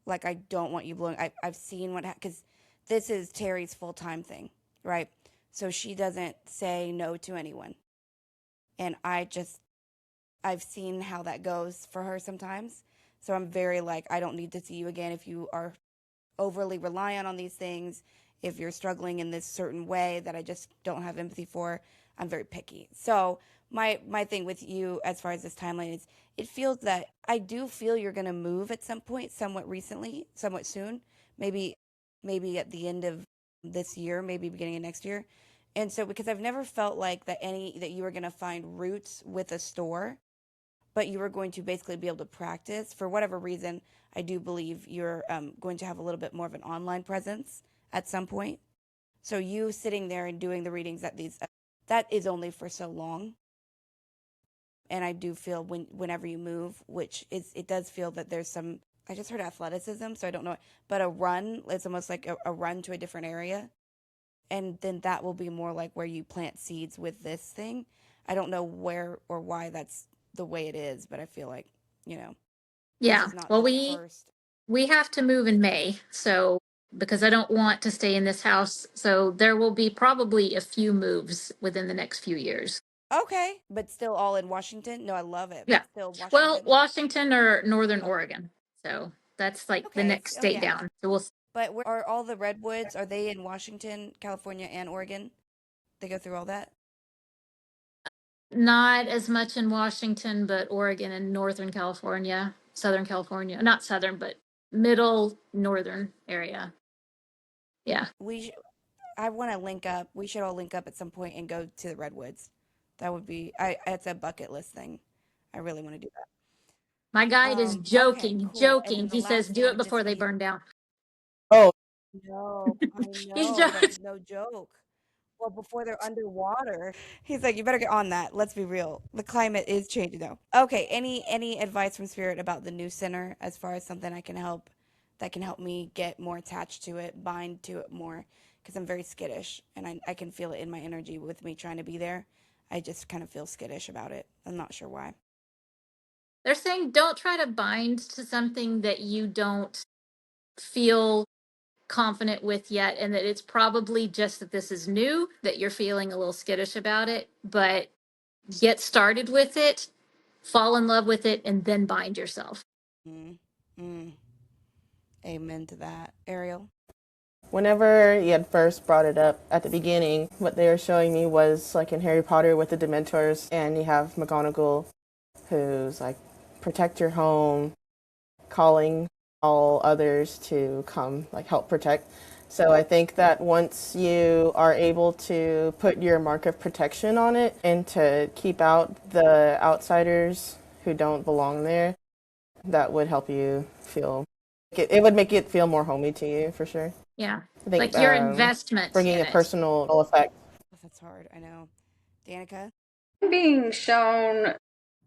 Like, I don't want you blowing. I've seen what, because this is Terry's full-time thing, right? So she doesn't say no to anyone. And I've seen how that goes for her sometimes. So I'm very like, I don't need to see you again if you are overly reliant on these things, if you're struggling in this certain way that I just don't have empathy for. I'm very picky. So my thing with you as far as this timeline is, it feels that I do feel you're going to move at some point, somewhat recently, somewhat soon, maybe at the end of this year, maybe beginning of next year. And so, because I've never felt like that you were going to find roots with a store, but you were going to basically be able to practice. For whatever reason, I do believe you're going to have a little bit more of an online presence at some point. So you sitting there and doing the readings at these, that is only for so long. And I do feel whenever you move, it does feel that there's some, I just heard athleticism, so I don't know, but a run, it's almost like a run to a different area. And then that will be more like where you plant seeds with this thing. I don't know where or why that's the way it is, but I feel like, Yeah. this is not Well, the first. we have to move in May, so because I don't want to stay in this house, so there will be probably a few moves within the next few years. Okay, but still all in Washington? No, I love it. Yeah. But still Washington. Well, Washington or Northern Oregon. So that's like the Okay, next oh, state yeah. down. So we'll But where are all the redwoods? Are they in Washington, California, and Oregon? They go through all that? not as much in Washington, but Oregon and Northern California, Southern California, not Southern, but middle Northern area. Yeah. I want to link up. We should all link up at some point and go to the redwoods. That would be, it's a bucket list thing. I really want to do that. My guide is Okay, joking, cool. joking. The He says, last do thing it before they burn down. Oh, No, I He's know. joking. That's no joke. Well, before they're underwater. He's like, you better get on that. Let's be real. The climate is changing though. Okay, any advice from Spirit about the new center as far as something that can help me get more attached to it, bind to it more? Because I'm very skittish and I can feel it in my energy with me trying to be there. I just kind of feel skittish about it. I'm not sure why. They're saying don't try to bind to something that you don't feel confident with yet, and that it's probably just that this is new, that you're feeling a little skittish about it, but get started with it, fall in love with it, and then bind yourself. Mm, mm. Amen to that. Ariel? whenever you had first brought it up at the beginning, what they were showing me was like in Harry Potter with the Dementors, and you have McGonagall who's like, protect your home, calling all others to come like help protect. So I think that once you are able to put your mark of protection on it and to keep out the outsiders who don't belong there, that would help you feel, it would make it feel more homey to you for sure. Yeah. I think, Like your investment bringing in a it. personal effect. That's hard. I know. Danica? I'm being shown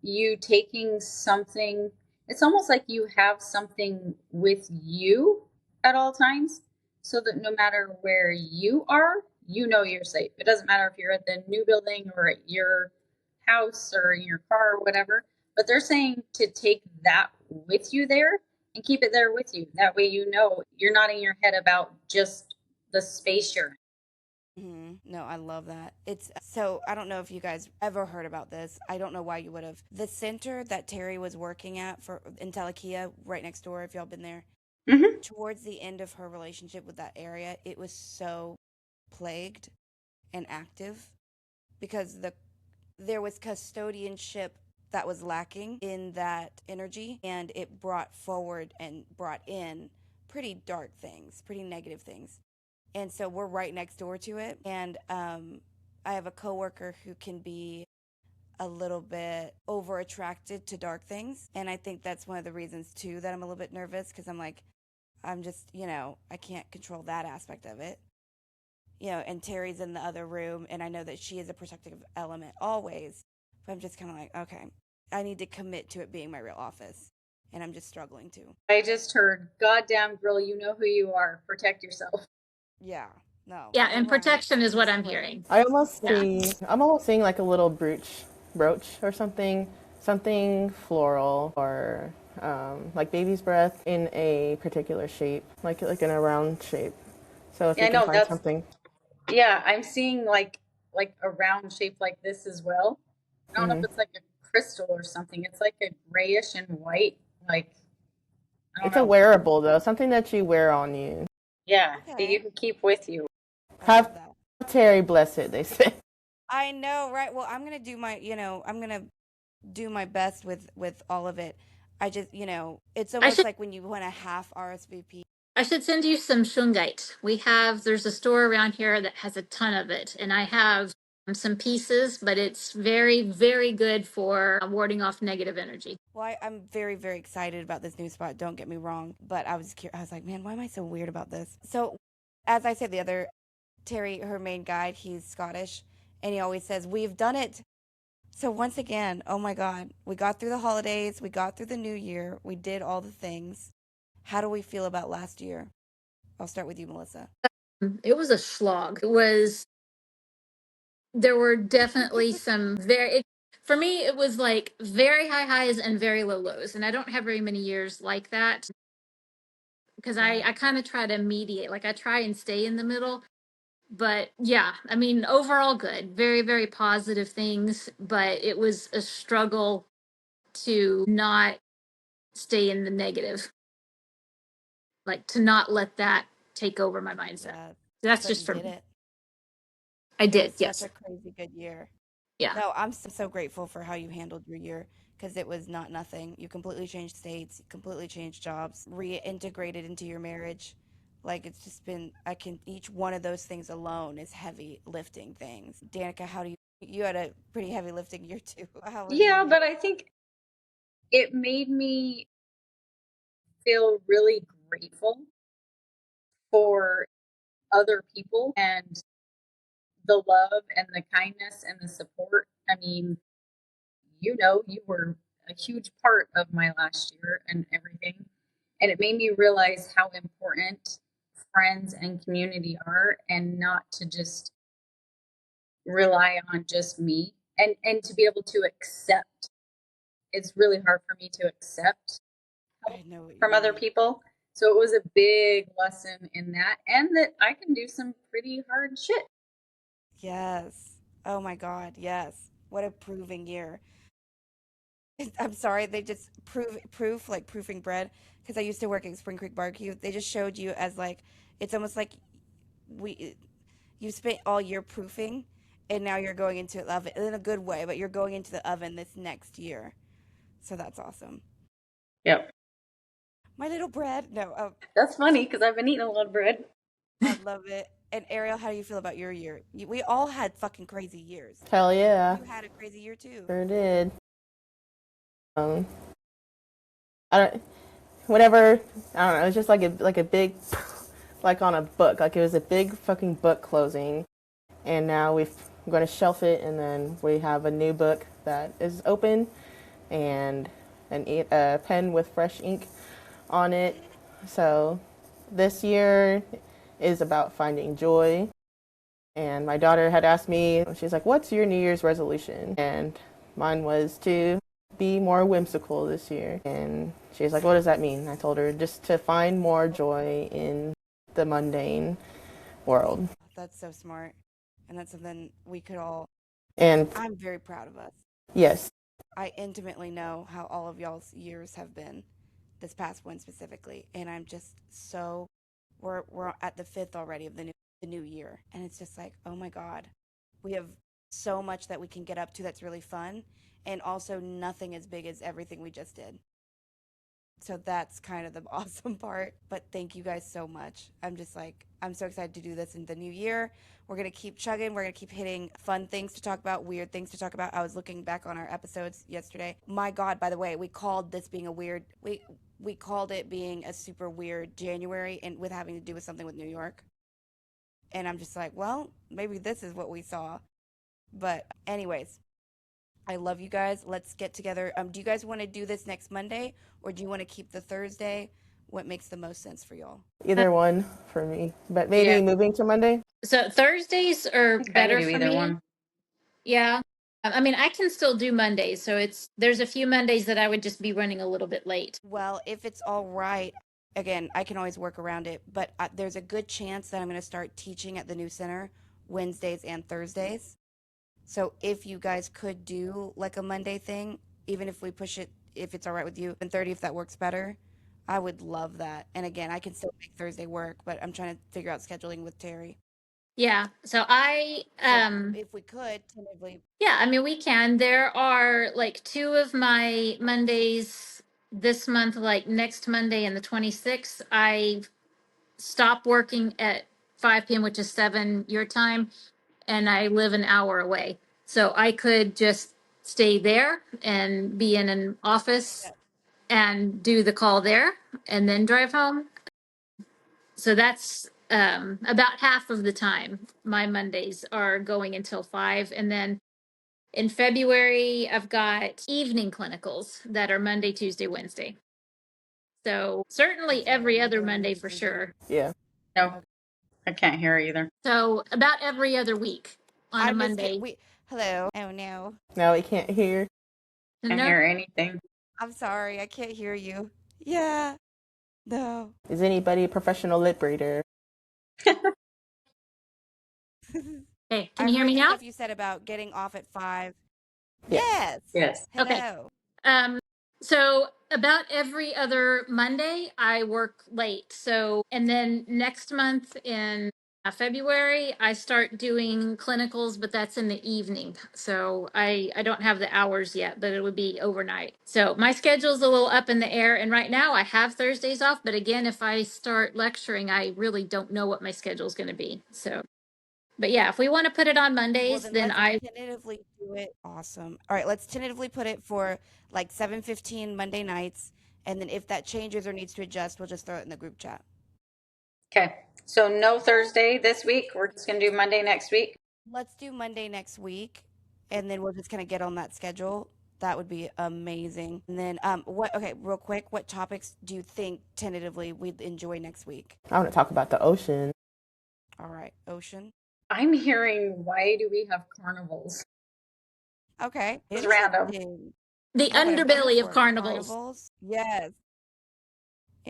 you taking something, it's almost like you have something with you at all times, so that no matter where you are, you know you're safe. It doesn't matter if you're at the new building or at your house or in your car or whatever, but they're saying to take that with you there and keep it there with you. That way you know you're not in your head about just the space you're in. No, I love that. It's so, I don't know if you guys ever heard about this. I don't know why you would have. The center that Terry was working at in Telekia, right next door, if y'all been there, towards the end of her relationship with that area, it was so plagued and active because there was custodianship that was lacking in that energy, and it brought forward and brought in pretty dark things, pretty negative things. And so we're right next door to it. And I have a coworker who can be a little bit over attracted to dark things. And I think that's one of the reasons too that I'm a little bit nervous, because I'm like, I'm just, I can't control that aspect of it. And Terry's in the other room, and I know that she is a protective element always. But I'm just kind of like, okay, I need to commit to it being my real office. And I'm just struggling to. I just heard, goddamn girl, you know who you are. Protect yourself. Yeah. No. Yeah, and Right. protection is what I'm hearing. I'm almost seeing like a little brooch or something floral, or like baby's breath in a particular shape, like in a round shape. So if you can find something. Yeah, I'm seeing like a round shape like this as well. I don't know if it's like a crystal or something. It's like a grayish and white, like, I don't It's know. a wearable though, something that you wear on you. Yeah, that you can keep with you. Have Terry bless it, they say. I know, right? Well, I'm gonna do I'm gonna do my best with all of it. I just, it's almost like when you want a half RSVP. I should send you some shungite. There's a store around here that has a ton of it, and I have some pieces, but it's very, very good for warding off negative energy. Well, I'm very, very excited about this new spot. Don't get me wrong, but I was like, man, why am I so weird about this? So, as I said, the other Terry, her main guide, he's Scottish, and he always says, "We've done it." So once again, oh my God, we got through the holidays, we got through the new year, we did all the things. How do we feel about last year? I'll start with you, Melissa. It was a slog. There were definitely some for me, it was like very high highs and very low lows. And I don't have very many years like that, because I kind of try to mediate. Like, I try and stay in the middle. But yeah, I mean, overall good. Very, very positive things. But it was a struggle to not stay in the negative. Like, to not let that take over my mindset. Yeah, That's just for me. It. I did, yes. Such a crazy good year. Yeah. No, I'm so grateful for how you handled your year, because it was not nothing. You completely changed states, completely changed jobs, reintegrated into your marriage. Like, it's just been, each one of those things alone is heavy lifting things. Danica, you had a pretty heavy lifting year too. Yeah, but I think it made me feel really grateful for other people and the love and the kindness and the support. I mean, you were a huge part of my last year and everything. And it made me realize how important friends and community are, and not to just rely on just me, and to be able to accept. It's really hard for me to accept help from other people. So it was a big lesson in that, and that I can do some pretty hard shit. Yes. Oh my God. Yes. What a proving year. I'm sorry, they just proof like proofing bread, because I used to work at Spring Creek Barbecue. They just showed you as like, it's almost like you spent all year proofing, and now you're going into the oven in a good way, but you're going into the oven this next year. So that's awesome. Yep. My little bread. No. That's funny, because I've been eating a lot of bread. I love it. And Ariel, how do you feel about your year? We all had fucking crazy years. Hell yeah. You had a crazy year too. Sure did. I don't. Whatever. I don't know. It was just like a big, like on a book. Like, it was a big fucking book closing, and now we're going to shelf it, and then we have a new book that is open, and a pen with fresh ink on it. So this year is about finding joy. And my daughter had asked me, she's like, "What's your New Year's resolution?" And mine was to be more whimsical this year. And she's like, "What does that mean?" I told her just to find more joy in the mundane world. That's so smart. And that's something we could all, and I'm very proud of us. Yes. I intimately know how all of y'all's years have been, this past one specifically. And I'm just so, we're at the 5th already of the new year. And it's just like, oh my God, we have so much that we can get up to that's really fun. And also nothing as big as everything we just did. So that's kind of the awesome part. But thank you guys so much. I'm so excited to do this in the new year. We're going to keep chugging. We're going to keep hitting fun things to talk about, weird things to talk about. I was looking back on our episodes yesterday. My God, by the way, we called this being we called it being a super weird January and with having to do with something with New York. And I'm just like, well, maybe this is what we saw. But anyways, I love you guys. Let's get together. Do you guys want to do this next Monday or do you want to keep the Thursday? What makes the most sense for y'all? Either one for me, but maybe moving to Monday. So Thursdays are better for me. One. Yeah. I mean, I can still do Mondays. So there's a few Mondays that I would just be running a little bit late. Well, if it's all right, again, I can always work around it, but there's a good chance that I'm going to start teaching at the new center Wednesdays and Thursdays. So if you guys could do like a Monday thing, even if we push it, if it's all right with you, and 30, if that works better, I would love that. And again, I can still make Thursday work, but I'm trying to figure out scheduling with Terry. Yeah. So if we could tentatively. Yeah, I mean, we can. There are like 2 of my Mondays this month, like next Monday and the 26th. I stop working at 5 p.m., which is 7 your time, and I live an hour away. So I could just stay there and be in an office and do the call there and then drive home. So that's about half of the time. My Mondays are going until 5. And then in February, I've got evening clinicals that are Monday, Tuesday, Wednesday. So certainly every other Monday for sure. Yeah. No, I can't hear either. So about every other week on a Monday. Hello. Oh no. No, we can't hear. Can't hear anything. I'm sorry, I can't hear you. Yeah. No. Is anybody a professional lip reader? Hey, can you hear me now? Stuff you said about getting off at 5. Yes. Yes. Hello. Okay. So about every other Monday, I work late. So, and then next month in February, I start doing clinicals, but that's in the evening. So I don't have the hours yet, but it would be overnight. So my schedule's a little up in the air. And right now I have Thursdays off. But again, if I start lecturing, I really don't know what my schedule's going to be. So, but yeah, if we want to put it on Mondays, Well, then I tentatively do it. Awesome. All right, let's tentatively put it for like 7:15 Monday nights. And then if that changes or needs to adjust, we'll just throw it in the group chat. Okay. So no Thursday this week. We're just going to do Monday next week. Let's do Monday next week. And then we'll just kind of get on that schedule. That would be amazing. And then real quick, what topics do you think tentatively we'd enjoy next week? I want to talk about the ocean. All right, ocean. I'm hearing, why do we have carnivals? Okay. It's random. The underbelly of carnivals. Yes.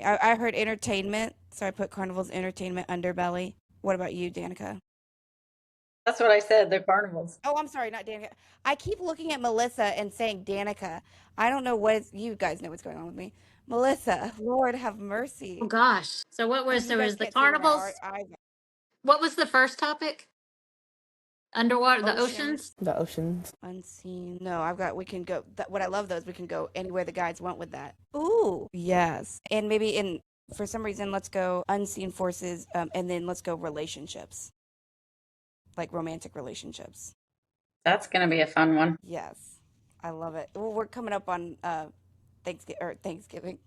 I heard entertainment, so I put carnivals entertainment underbelly. What about you, Danica? That's what I said, the carnivals. Oh, I'm sorry, not Danica. I keep looking at Melissa and saying Danica. I don't know you guys know what's going on with me. Melissa, Lord have mercy. Oh gosh. So what was there was the carnivals? What was the first topic? Underwater, the oceans? The oceans. Unseen. No, we can go, what I love though is we can go anywhere the guides want with that. Ooh, yes. And maybe for some reason, let's go unseen forces, and then let's go relationships. Like romantic relationships. That's going to be a fun one. Yes. I love it. Well, we're coming up on Thanksgiving.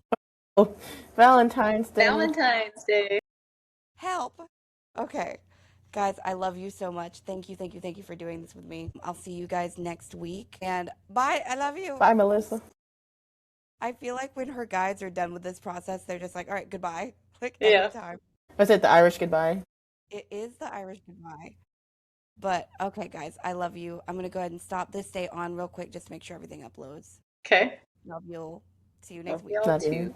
Oh, Valentine's Day. Valentine's Day. Help. Okay. Guys, I love you so much. Thank you for doing this with me. I'll see you guys next week. And bye. I love you. Bye, Melissa. I feel like when her guides are done with this process, they're just like, all right, goodbye. Like every time. Was it the Irish goodbye? It is the Irish goodbye. But okay, guys, I love you. I'm going to go ahead and stop this day on real quick just to make sure everything uploads. Okay. Love you. See you next week. Love you.